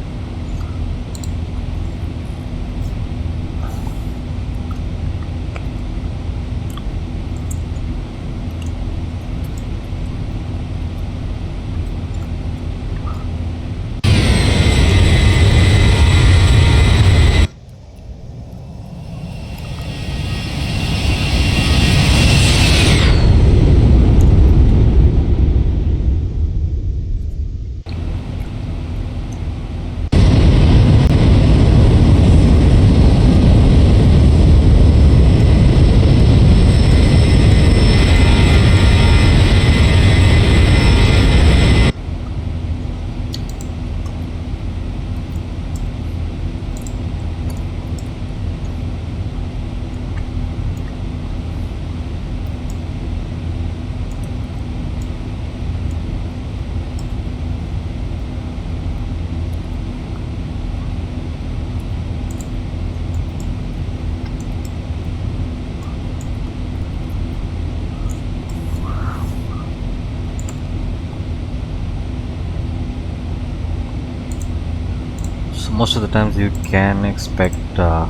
So most of the times you can expect some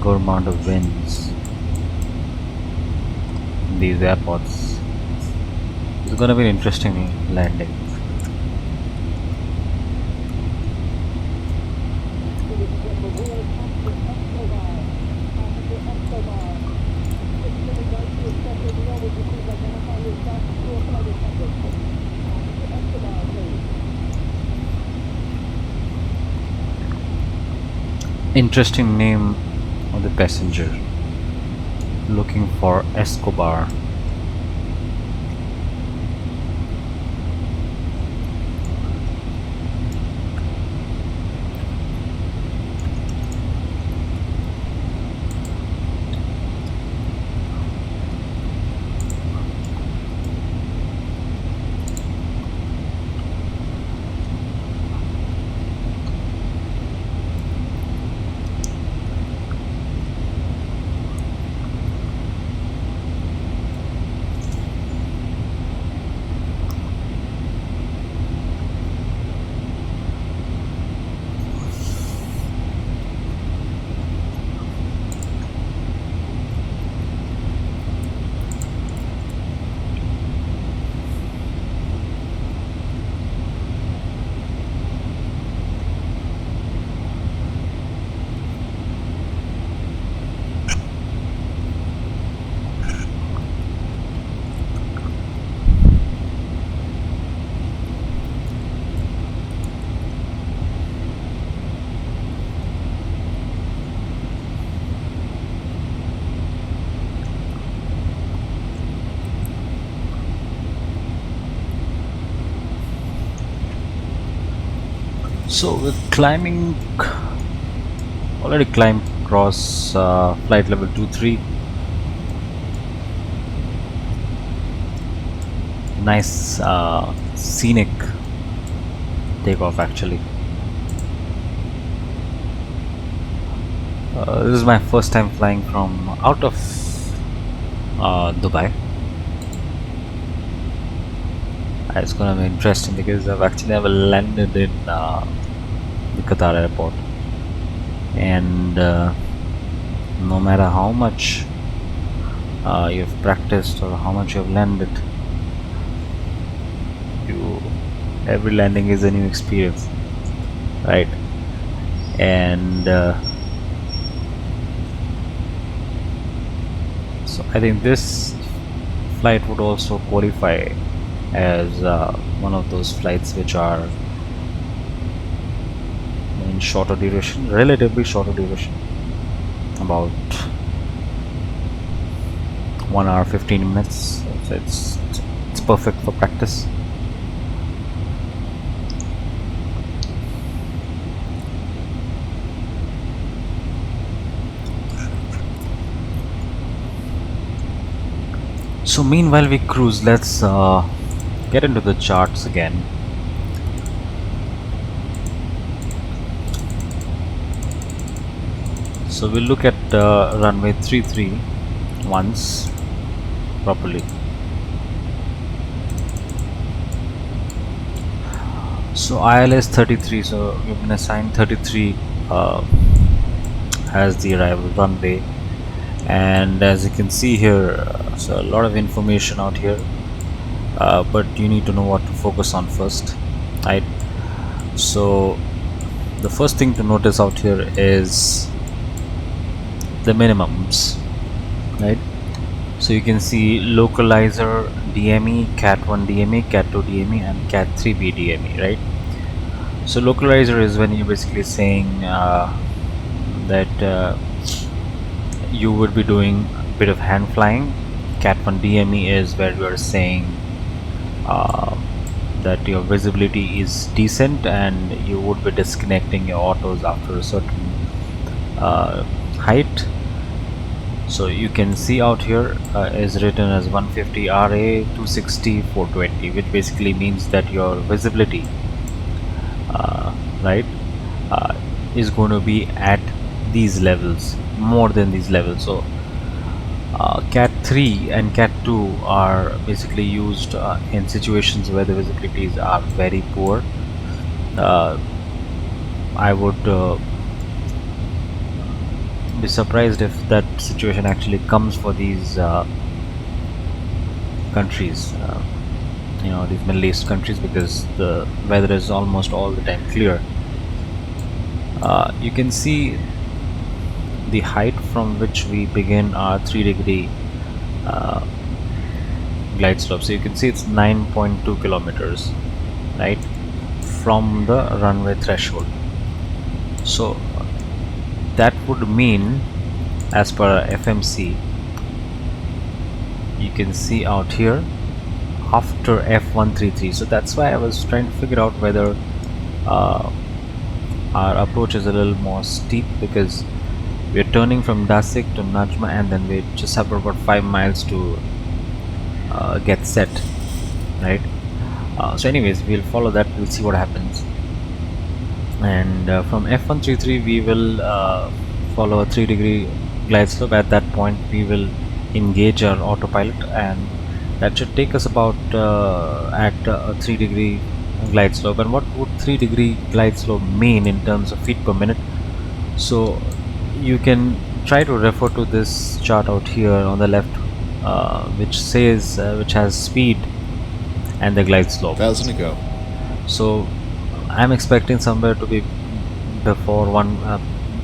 good amount of winds in these airports. It's gonna be an interesting landing. Interesting name of the passenger. Looking for Escobar. So we're climbing, already climbed across flight level 23. Nice scenic takeoff actually. This is my first time flying from out of Dubai. It's gonna be interesting because I've actually never landed in the Qatar airport, and no matter how much you've practiced or how much you've landed, every landing is a new experience, right? And so I think this flight would also qualify as one of those flights which are in shorter duration, relatively shorter duration, about 1 hour 15 minutes. So it's perfect for practice. So meanwhile we cruise, let's get into the charts again. So we'll look at runway 33 once properly. So ILS 33, so we've been assigned 33 as the arrival runway, and as you can see here, so a lot of information out here, but you need to know what to focus on first, right? So the first thing to notice out here is the minimums, right? So you can see localizer DME, cat 1 DME, cat 2 DME, and cat 3B DME, right? So localizer is when you're basically saying that you would be doing a bit of hand flying. Cat 1 DME is where you are saying that your visibility is decent and you would be disconnecting your autos after a certain height. So you can see out here is written as 150 RA, 260, 420, which basically means that your visibility right is going to be at these levels, more than these levels. So cat 3 and cat 2 are basically used in situations where the visibilities are very poor. I would be surprised if that situation actually comes for these countries, you know, these Middle East countries, because the weather is almost all the time clear. You can see the height from which we begin our 3-degree glide slope. So you can see it's 9.2 kilometers, right, from the runway threshold. So that would mean, as per FMC, you can see out here after F133. So that's why I was trying to figure out whether our approach is a little more steep, because we're turning from Dasik to Najma and then we just have about 5 miles to get set, right? So anyways, we'll follow that, we'll see what happens. And from F133 we will follow a 3-degree glide slope. At that point we will engage our autopilot, and that should take us about at a 3-degree glide slope. And what would 3-degree glide slope mean in terms of feet per minute? So you can try to refer to this chart out here on the left, which says which has speed and the glide slope. 1,000 to go. So I'm expecting somewhere to be before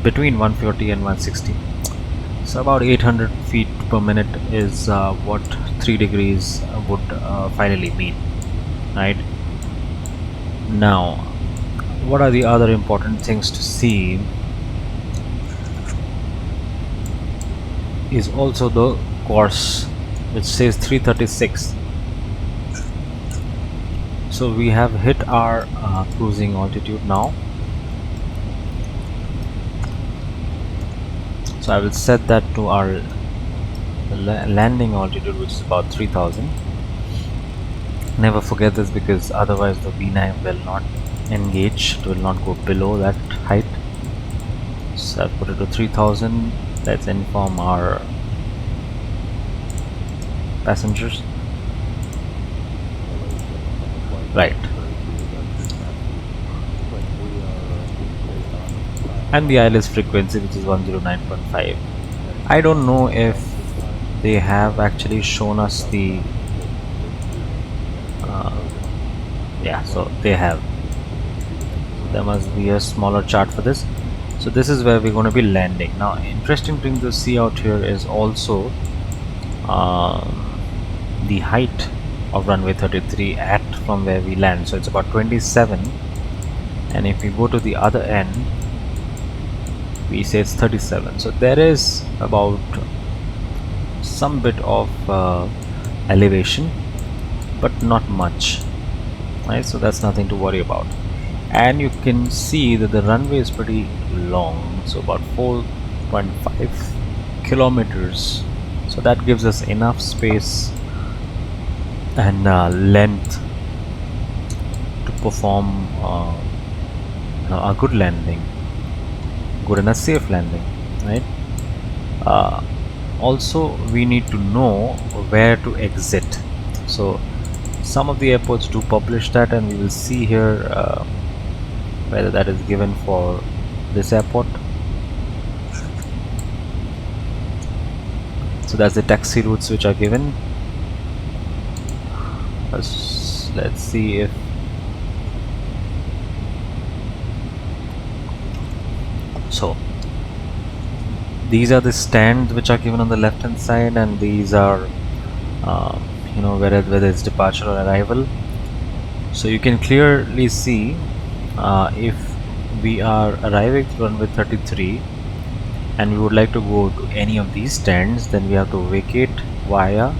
between 140 and 160. So about 800 feet per minute is what 3 degrees would finally mean, right? Now, what are the other important things to see is also the course, which says 336. So we have hit our cruising altitude now. So I will set that to our landing altitude, which is about 3000. Never forget this, because otherwise the V9 will not engage, it will not go below that height. So I put it to 3000. Let's inform our passengers. Right. And the ILS frequency, which is 109.5. I don't know if they have actually shown us the yeah, so they have. There must be a smaller chart for this. So this is where we're going to be landing. Now, interesting thing to see out here is also the height of runway 33 at from where we land. So it's about 27, and if we go to the other end, we say it's 37. So there is about some bit of elevation, but not much, right? So that's nothing to worry about. And you can see that the runway is pretty long, so about 4.5 kilometers. So that gives us enough space and length to perform a good landing, good and a safe landing, right? Also, we need to know where to exit. So some of the airports do publish that, and we will see here whether that is given for this airport. So that's the taxi routes which are given. Let's see if so. These are the stands which are given on the left hand side, and these are whether it's departure or arrival. So you can clearly see if we are arriving at runway 33 and we would like to go to any of these stands, then we have to vacate via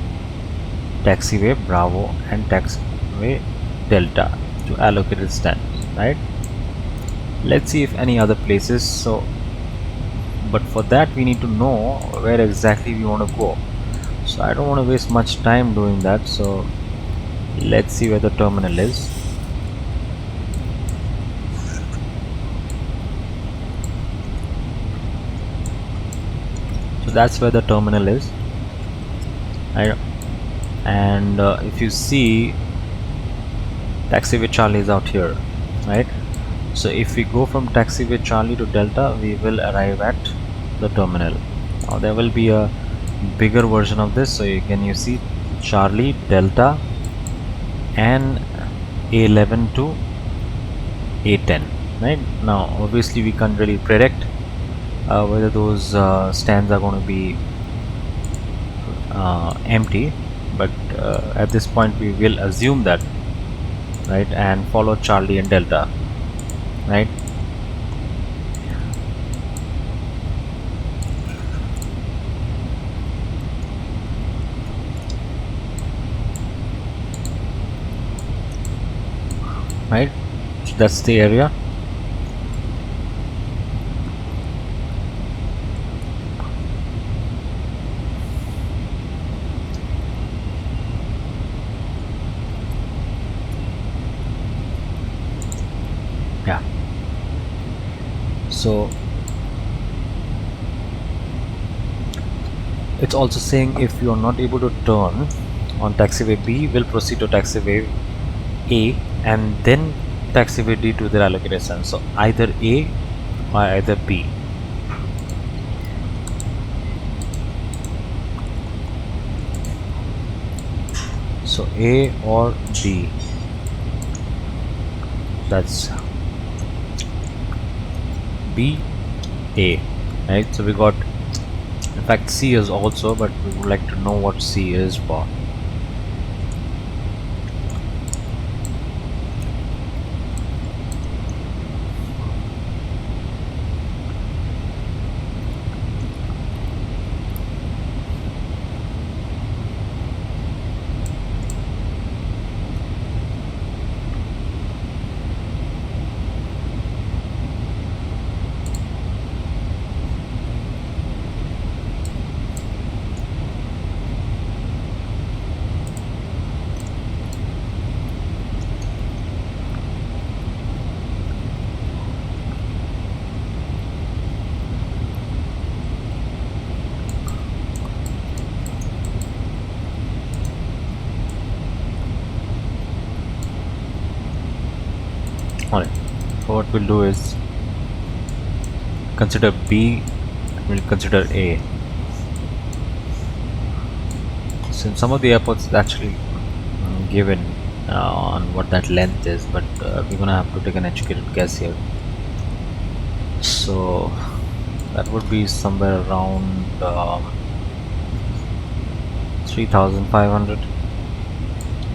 taxiway Bravo and taxiway Delta to allocated stands, right? Let's see if any other places. So but for that we need to know where exactly we want to go. So I don't want to waste much time doing that, so let's see where the terminal is. So that's where the terminal is, and if you see, taxiway Charlie is out here, right? So if we go from taxiway Charlie to Delta, we will arrive at the terminal. Now there will be a bigger version of this, so you see Charlie, Delta, and A11 to A10, right? Now obviously we can't really predict whether those stands are going to be empty, but at this point we will assume that, right, and follow Charlie and Delta, right? Right, so that's the area. Yeah, so it's also saying if you are not able to turn on taxiway B, will proceed to taxiway A and then taxiway D to their allocated stand. So either A or either B. So A or B. That's B, A, right? So we got, in fact, C is also, but we would like to know what C is for. Alright, so what we'll do is consider B and we'll consider A. So in some of the airports it's actually given on what that length is, but we're gonna have to take an educated guess here. So that would be somewhere around 3,500,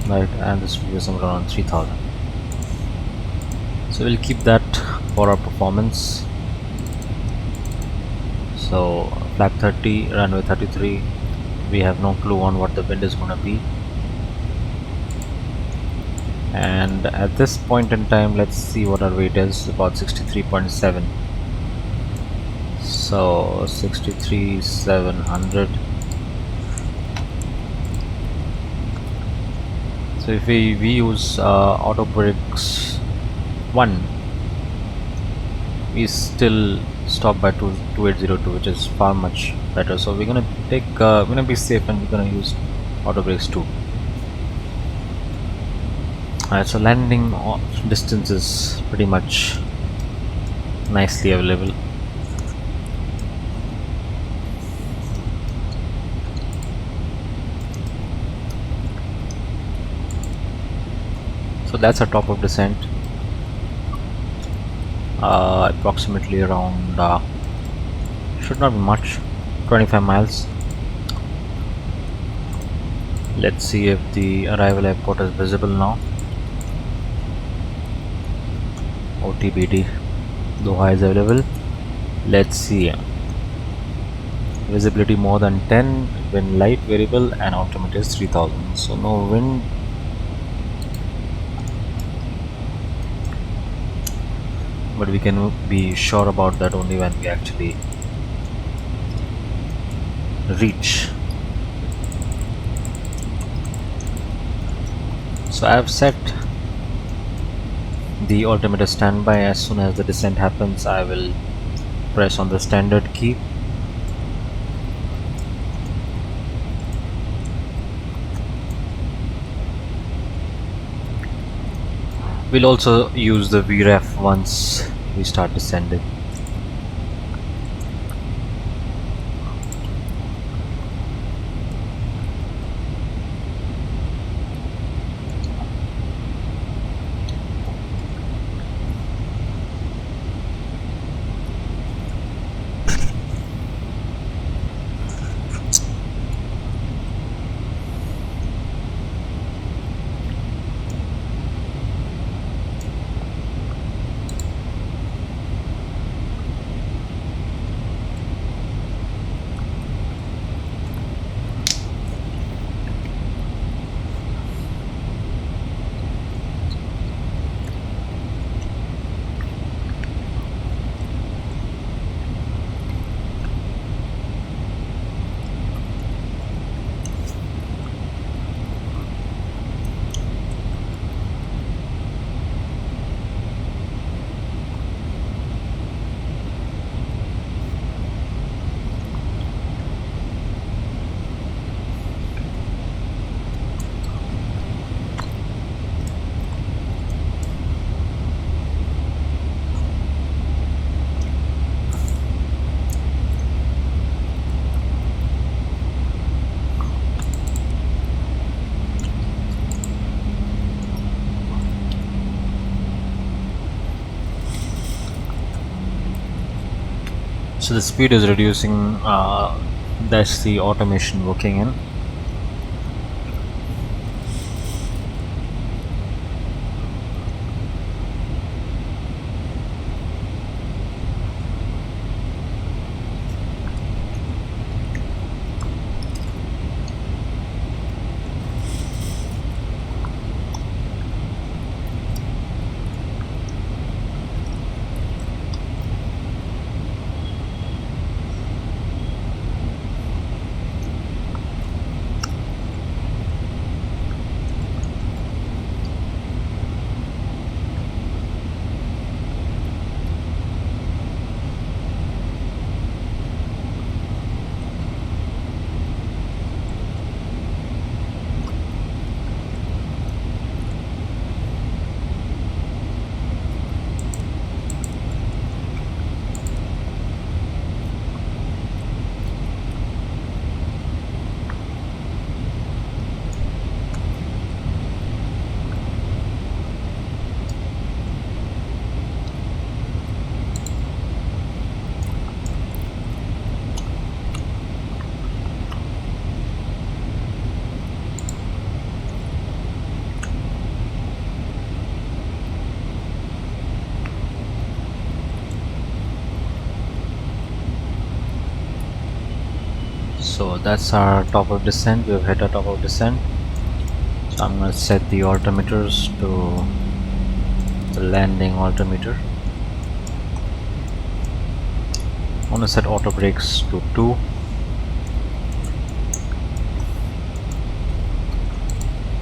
right, and this will be somewhere around 3,000. So we'll keep that for our performance. So flag 30, runway 33, we have no clue on what the wind is going to be. and at this point in time, let's see what our weight is. About 63.7. So 63,700. So if we use auto brakes 1, we still stop by 2802, which is far much better. So we're gonna take we're gonna be safe, and we're gonna use auto brakes 2. Alright, so landing distance is pretty much nicely available. So that's our top of descent, approximately around should not be much, 25 miles. Let's see if the arrival airport is visible now. OTBD, Doha is available. Let's see. Visibility more than 10, wind light variable, and altimeter is 3000. So no wind. But we can be sure about that only when we actually reach. So I have set the altimeter standby. As soon as the descent happens, I will press on the standard key. We'll also use the VREF once we start descending. So the speed is reducing, that's the automation working in. So that's our top of descent. We have hit our top of descent. I'm gonna set the altimeters to the landing altimeter. I'm gonna set auto brakes to 2.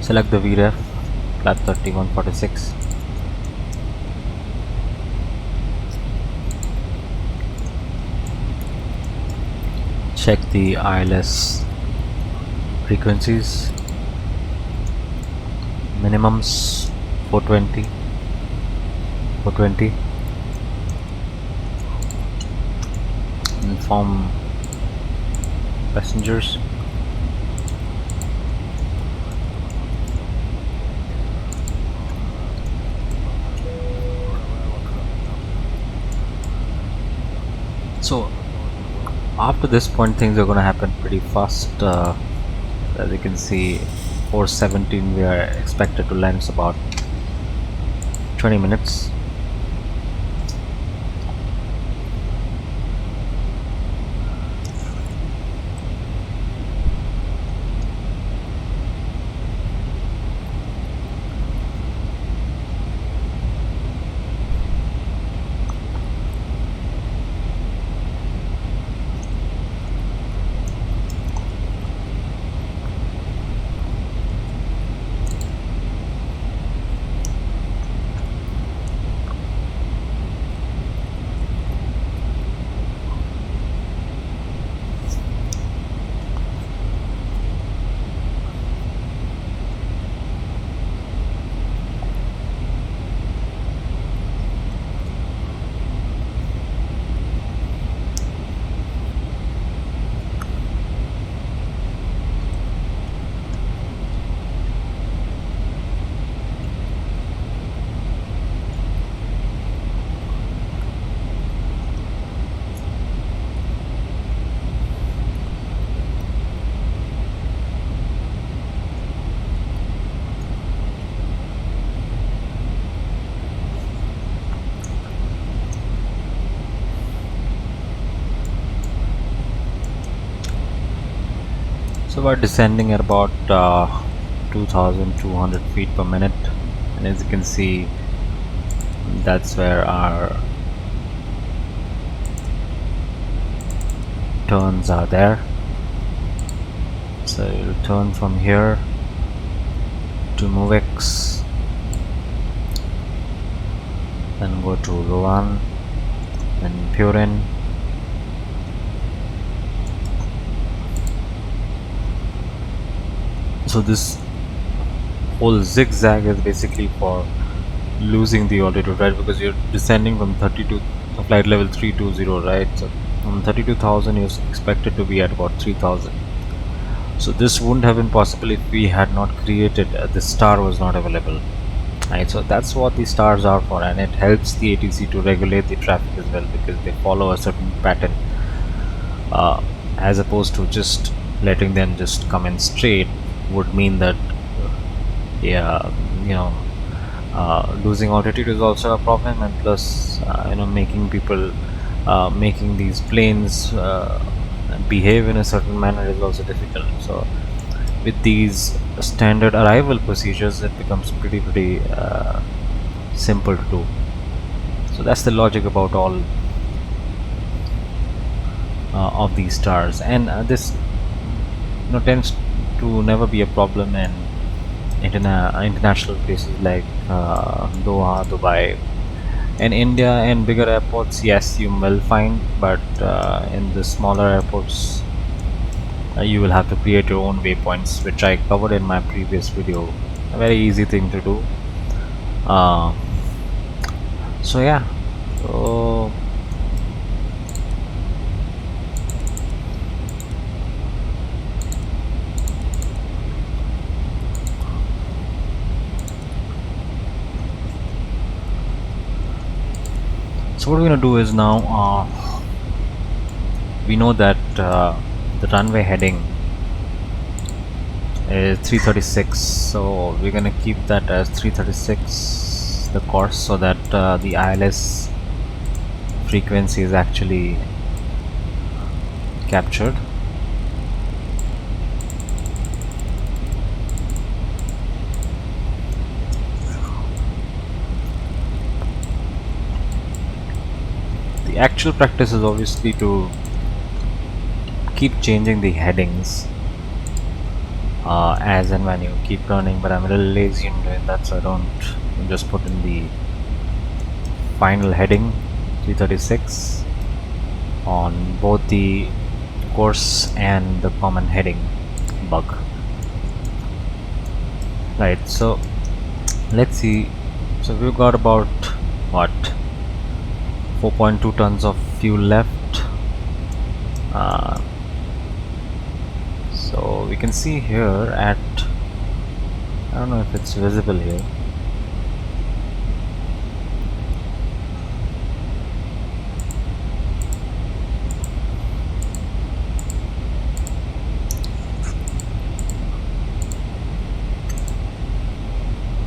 Select the VREF, flat 3146. Check the ILS frequencies. Minimums 420. Inform passengers. So after this point things are gonna happen pretty fast. As you can see, 4:17 we are expected to land about 20 minutes. So we're descending at about 2200 feet per minute, and as you can see, that's where our turns are there. So you'll turn from here to MoveX, then go to Rowan and Purin. So this whole zigzag is basically for losing the altitude, right? Because you're descending from 32 flight level 320, right? So from 32,000 you're expected to be at about 3,000. So this wouldn't have been possible if we had not created the star was not available, right? So that's what the stars are for, and it helps the ATC to regulate the traffic as well, because they follow a certain pattern, as opposed to just letting them just come in straight would mean that yeah, you know, losing altitude is also a problem, and plus making people making these planes behave in a certain manner is also difficult. So with these standard arrival procedures it becomes pretty simple to do. So that's the logic about all of these stars, and this tends to never be a problem in international places like Doha, Dubai, and India. And bigger airports, yes, you will find, but in the smaller airports you will have to create your own waypoints, which I covered in my previous video. A very easy thing to do. So yeah, so what we're gonna do is now we know that the runway heading is 336, so we're gonna keep that as 336 the course, so that the ILS frequency is actually captured. the actual practice is obviously to keep changing the headings as and when you keep learning, but I'm a little lazy in doing that, so I don't just put in the final heading 336 on both the course and the common heading bug. Right, so let's see. So we've got about what, 4.2 tons of fuel left. So we can see here at, I don't know if it's visible here.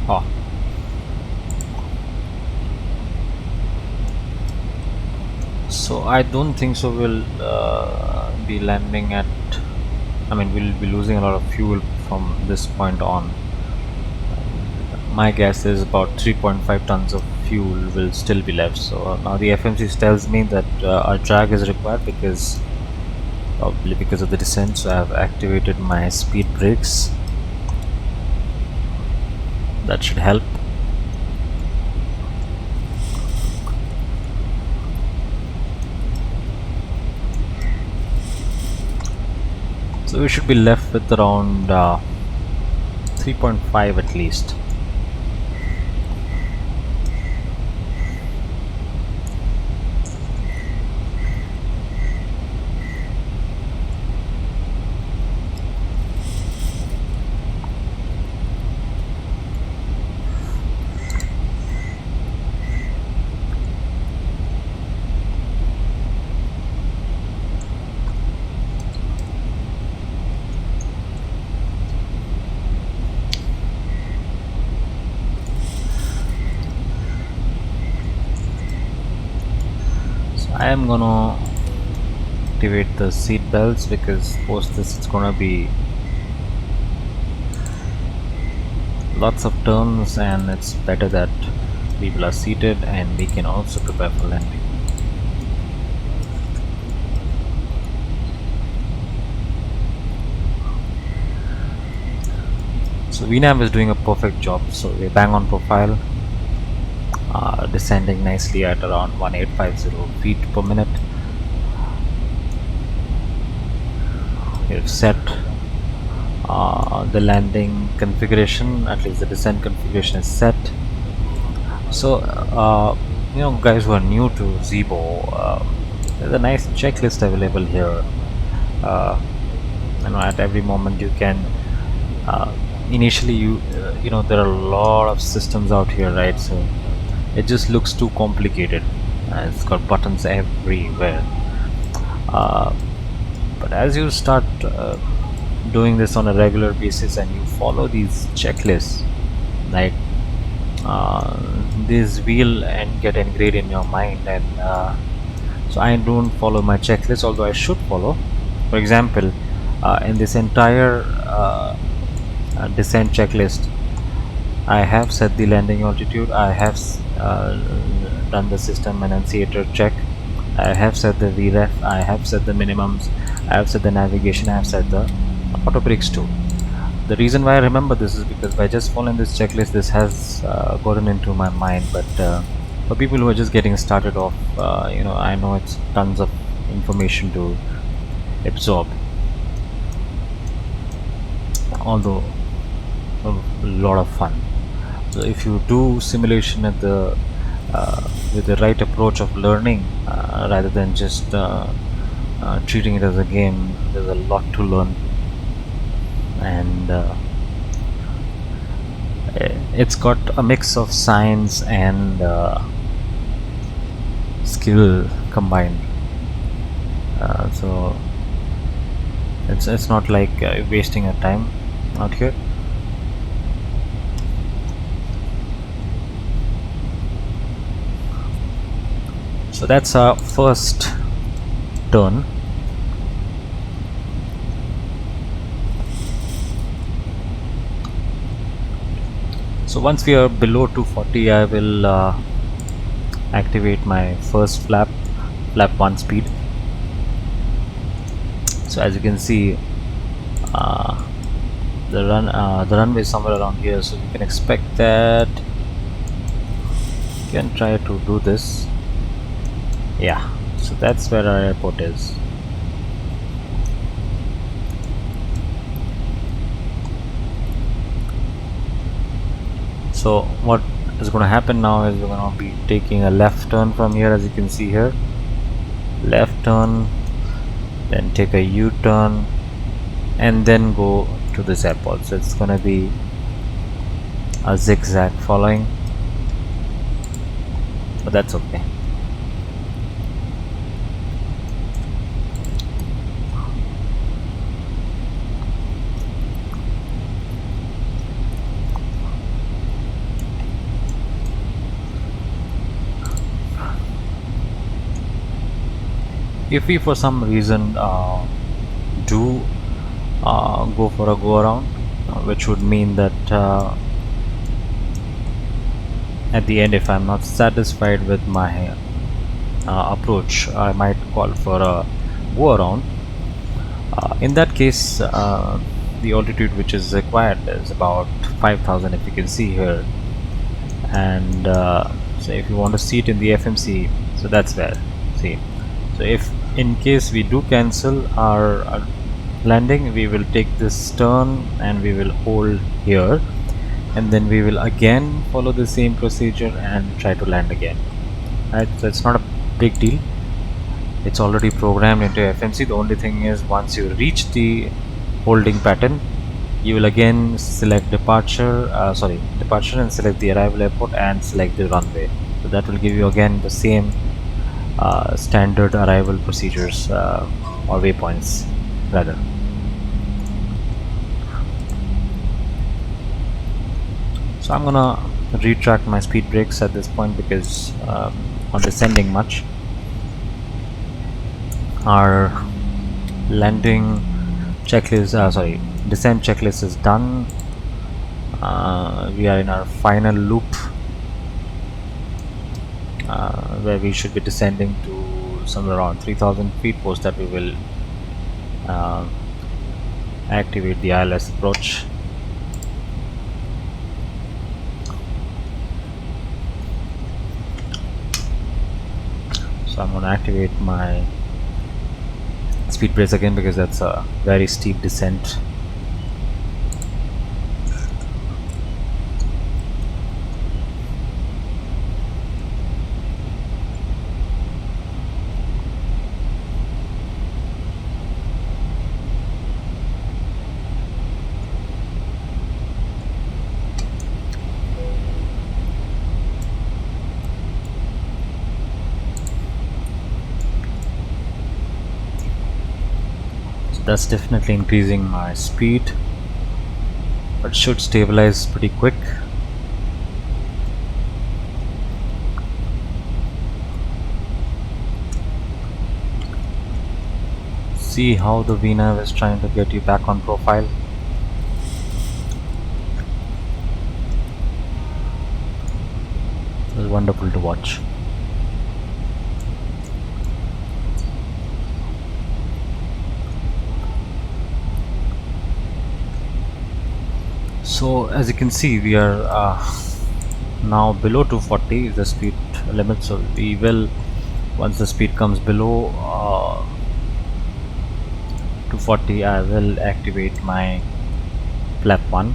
Oh. So I don't think so we'll be landing at, I mean we'll be losing a lot of fuel from this point on. My guess is about 3.5 tons of fuel will still be left. So now the FMC tells me that our drag is required because probably because of the descent, so I have activated my speed brakes. That should help. So we should be left with around 3.5 at least. I am gonna activate the seat belts because post this it's gonna be lots of turns, and it's better that people are seated and we can also prepare for landing. So VNAV is doing a perfect job, so we're bang on profile. Descending nicely at around 1850 feet per minute. We've set the landing configuration, at least the descent configuration is set. So you know, guys who are new to Zibo, there's a nice checklist available here. You know, at every moment you can initially you know, there are a lot of systems out here, right? So it just looks too complicated. It's got buttons everywhere, but as you start doing this on a regular basis and you follow these checklists, right, this will and get engraved in your mind. And so I don't follow my checklist, although I should follow. For example, in this entire descent checklist, I have set the landing altitude, I have done the system annunciator check, I have set the VREF, I have set the minimums, I have set the navigation, I have set the auto brakes too. The reason why I remember this is because by just following this checklist, this has gotten into my mind. But for people who are just getting started off, you know, I know it's tons of information to absorb, although a lot of fun. So if you do simulation at the with the right approach of learning, rather than just treating it as a game, there's a lot to learn. And it's got a mix of science and skill combined. So it's not like wasting your time out here. So that's our first turn. So once we are below 240, I will activate my first flap flap 1 speed. So as you can see, the runway is somewhere around here, so you can expect that you can try to do this. Yeah, so that's where our airport is. So what is going to happen now is we're going to be taking a left turn from here, as you can see here. Left turn, then take a U-turn, and then go to this airport. So it's going to be a zigzag following, but that's okay. If we for some reason do go for a go around, which would mean that at the end, if I'm not satisfied with my approach, I might call for a go around. In that case, the altitude which is required is about 5,000, if you can see here, and so if you want to see it in the FMC, so that's where, see. So if in case we do cancel our landing, we will take this turn and we will hold here, and then we will again follow the same procedure and try to land again. Right, so it's not a big deal, it's already programmed into FMC. The only thing is, once you reach the holding pattern, you will again select departure and select the arrival airport and select the runway. So that will give you again the same standard arrival procedures or waypoints rather. So I'm gonna retract my speed brakes at this point because on descending much, our landing checklist, descent checklist is done. We are in our final loop where we should be descending to somewhere around 3,000 feet. Post that we will activate the ILS approach. So I'm going to activate my speed brakes again because that's a very steep descent. That's definitely increasing my speed, but should stabilize pretty quick. See how the VNAV is trying to get you back on profile. It was wonderful to watch. So as you can see, we are now below 240 is the speed limit. So we will, once the speed comes below 240, I will activate my flap 1.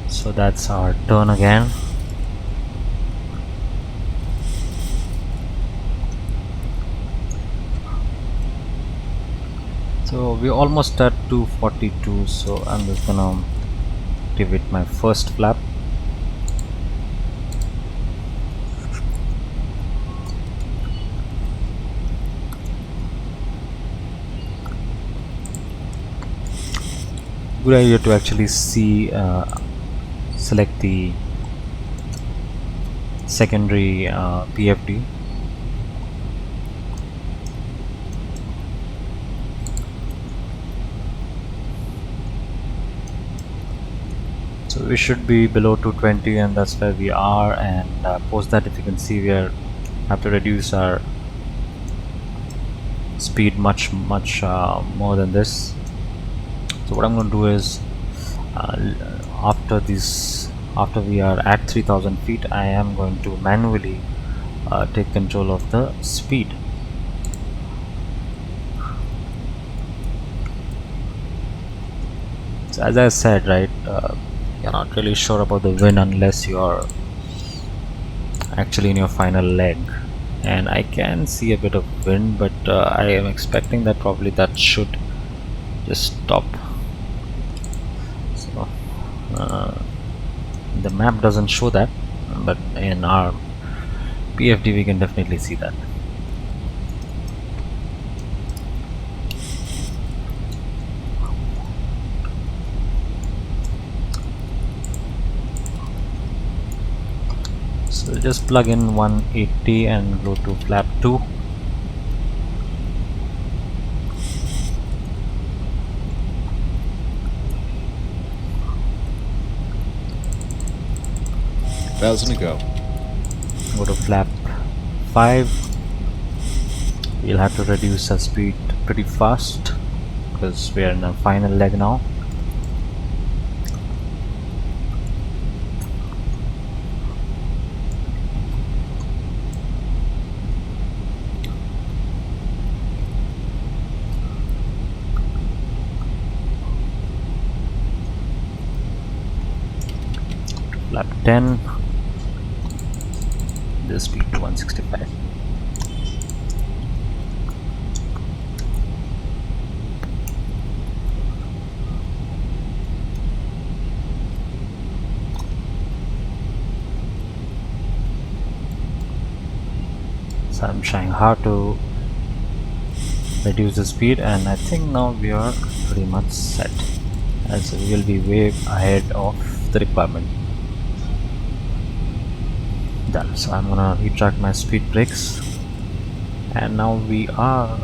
So that's our turn again. So we're almost at 242, so I'm just gonna activate my first flap. Good idea to actually see select the secondary PFD. So we should be below 220, and that's where we are. And post that, if you can see, we have to reduce our speed much more than this. So what I'm going to do is after we are at 3000 feet, I am going to manually take control of the speed. So as I said, right, you're not really sure about the wind unless you're actually in your final leg, and I can see a bit of wind, but I am expecting that probably that should just stop. So the map doesn't show that, but in our PFD we can definitely see that. So just plug in 180 and go to flap 2. Thousand to go. Go to flap 5. We'll have to reduce our speed pretty fast because we are in a final leg now. Flap 10. The speed to 165. So I'm trying hard to reduce the speed, and I think now we are pretty much set, as we will be way ahead of the requirement. Done. So I'm gonna retract my speed brakes, and now we are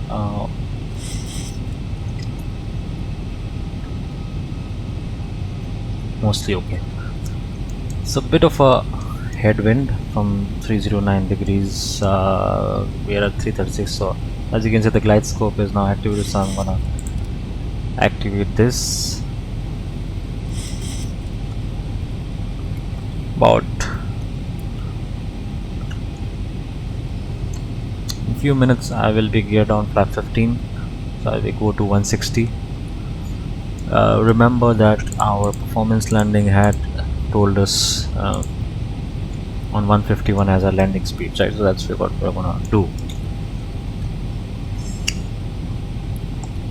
mostly okay. So bit of a headwind from 309 degrees. We are at 336. So as you can see, the glide scope is now activated. So I'm gonna activate this. About in few minutes I will be geared on flap 15, so I will go to 160. Remember that our performance landing had told us on 151 as our landing speed, right? So that's what we're gonna do.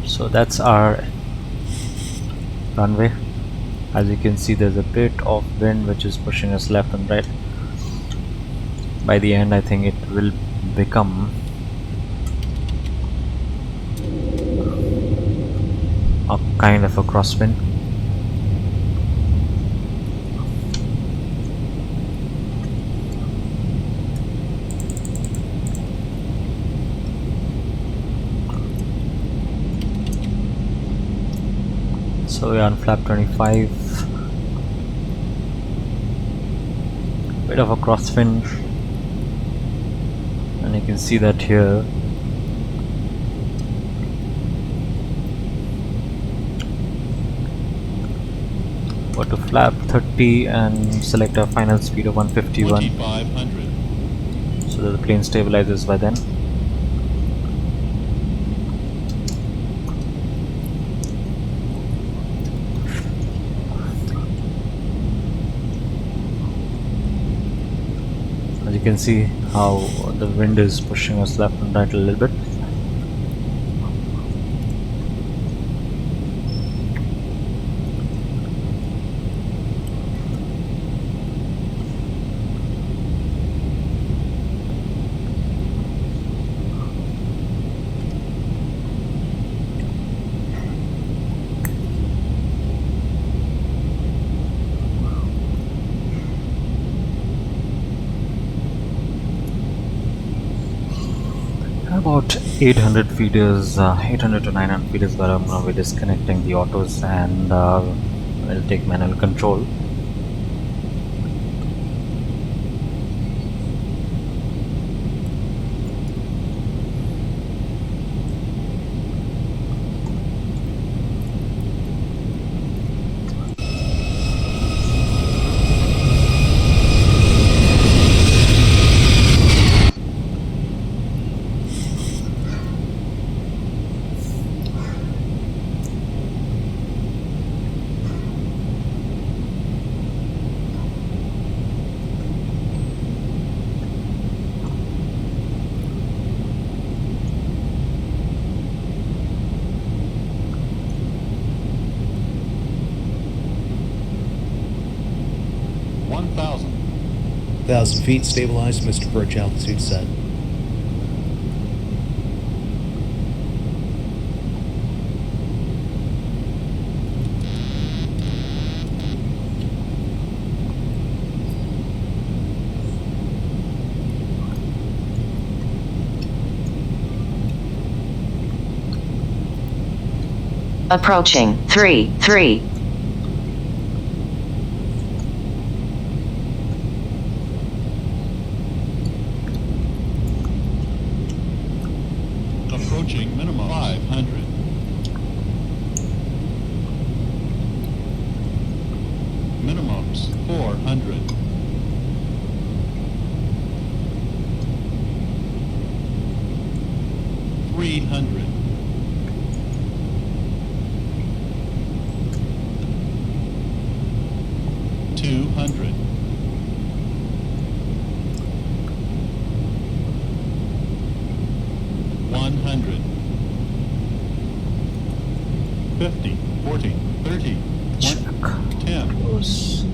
So that's our runway. As you can see, there's a bit of wind which is pushing us left and right. By the end, I think it will become a kind of a crosswind. So we are on flap 25. Bit of a crosswind, and you can see that here. Go to flap 30 and select a final speed of 151, 2500. so that the plane stabilizes by then. As you can see how the wind is pushing us left and right a little bit. About 800 feet is 800 to 900 feet is where I'm going to be disconnecting the autos, and we'll take manual control. Thousand feet stabilized, Mr. Birch, altitude set. Approaching 3-3. Approaching minimum 500. Minimums 400. $300. 200. 100. 50, 40, 30, 10. Close.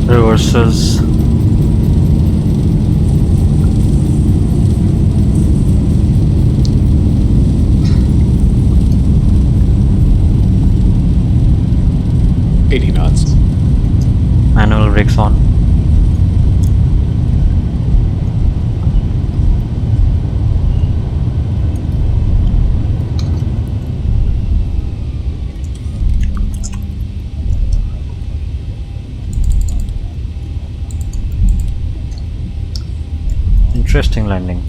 Reverses. Manual brakes on. Interesting landing.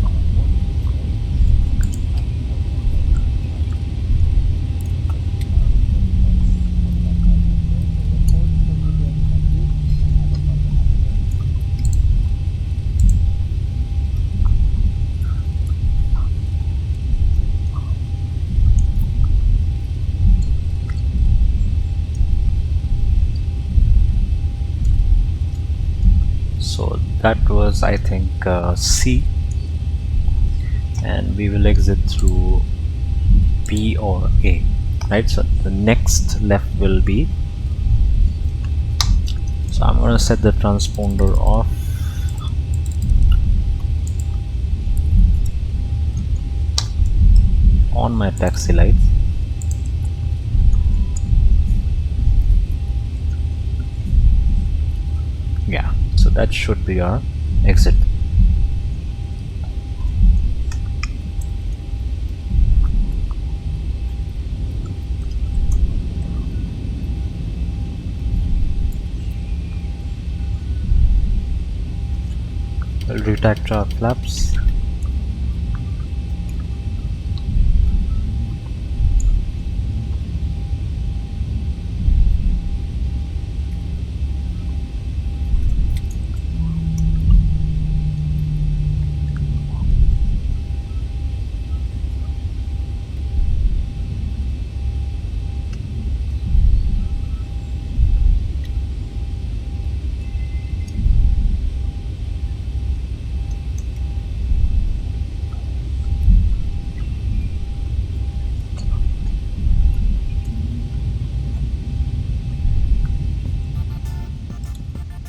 So that was, I think, C, and we will exit through B or A, right? So the next left will be, so I'm going to set the transponder off. On my taxi lights. Yeah, so that should be our exit. We'll retract our flaps.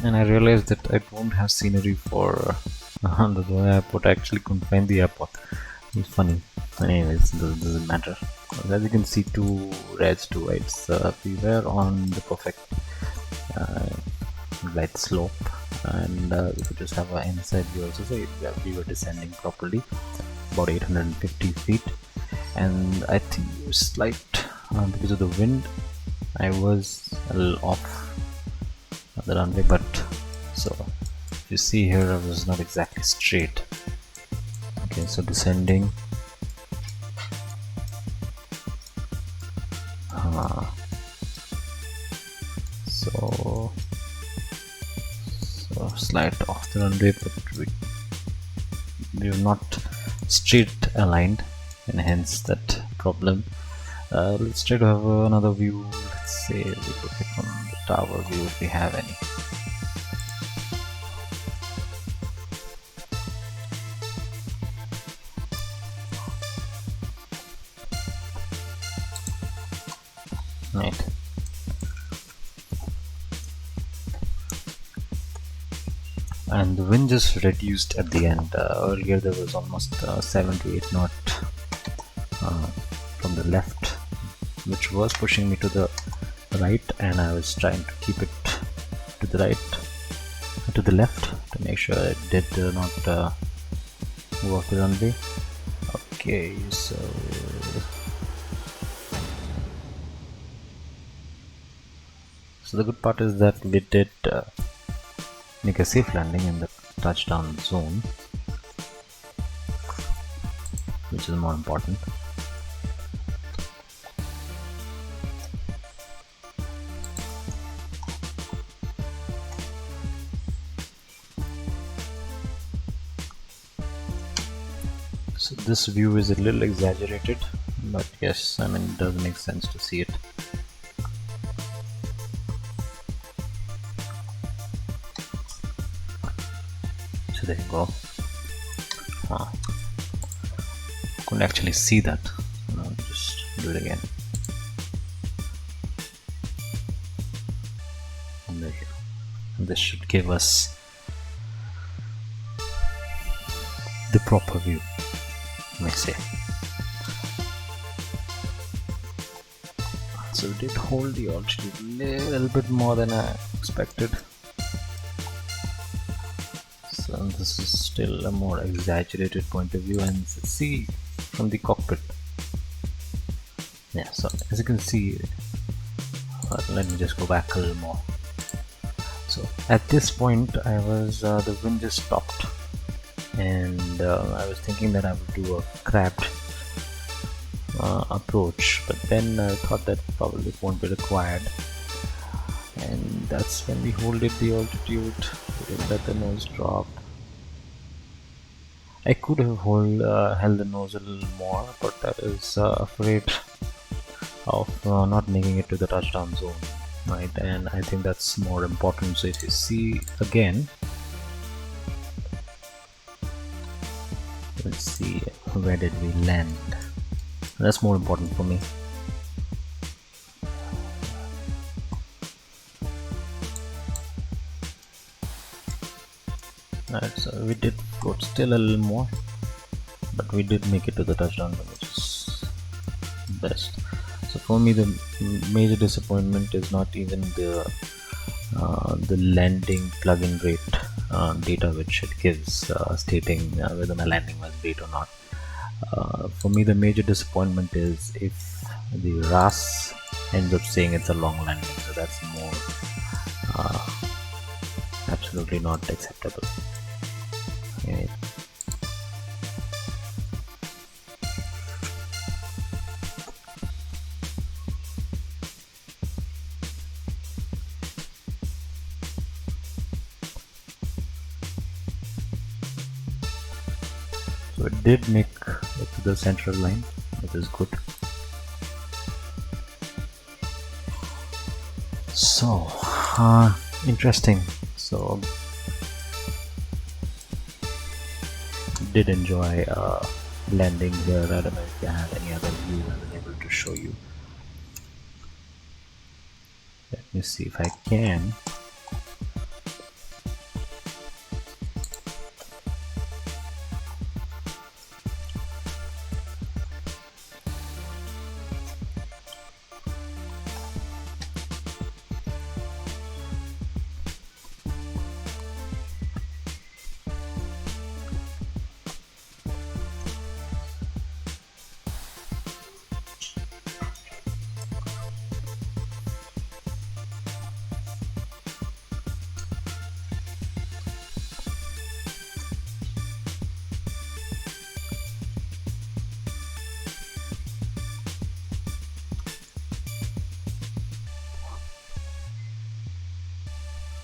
And I realized that I don't have scenery for the airport. I actually couldn't find the airport. It's funny. Anyways, it doesn't matter. As you can see, two reds, two whites. We were on the perfect right slope, and we could just have an inside view also. So we were descending properly, about 850 feet, and I think it was slight because of the wind. I was a little off the runway, but so you see here I was not exactly straight. Okay, so descending. So slight off the runway, but we were not straight aligned, and hence that problem. Let's try to have another view. Let's say we look at from the tower view if we have any. Right. And the wind just reduced at the end. Earlier there was almost 7 to 8 knot from the left, which was pushing me to the right, and I was trying to keep it to the right, to the left, to make sure it did not move off the runway. Okay, so the good part is that we did make a safe landing in the touchdown zone, which is more important. So this view is a little exaggerated, but yes, I mean, it does make sense to see it. So there you go. Couldn't actually see that. I'll just do it again. And there you go. And this should give us the proper view, let me say. So we did hold the altitude a little bit more than I expected. So this is still a more exaggerated point of view, and see from the cockpit. Yeah, so as you can see, let me just go back a little more. So at this point I was the wind just stopped, and I was thinking that I would do a crabbed approach, but then I thought that probably won't be required, and that's when we holded the altitude. We didn't let the nose drop. I could have held the nose a little more, but I was afraid of not making it to the touchdown zone, right? And I think that's more important. So if you see again, let's see, where did we land? That's more important for me. Alright, so we did float still a little more, but we did make it to the touchdown, which is best. So for me, the major disappointment is not even the landing plug-in rate data which it gives, stating whether my landing was great or not. For me, the major disappointment is if the RAS ends up saying it's a long landing. So that's more absolutely not acceptable. Okay. So it did make it to the central line, which is good. So interesting. So did enjoy landing here. I don't know if you have any other view I was able to show you. Let me see if I can.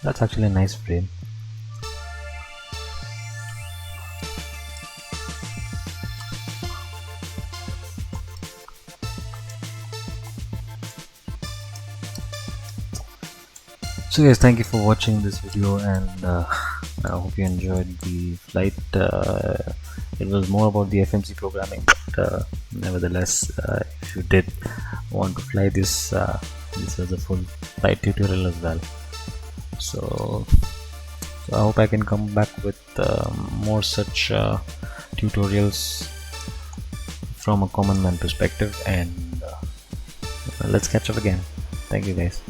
That's actually a nice frame. So guys, thank you for watching this video, and I hope you enjoyed the flight. It was more about the FMC programming, but nevertheless, if you did want to fly this, this was a full flight tutorial as well. So I hope I can come back with more such tutorials from a common man perspective, and let's catch up again. Thank you guys.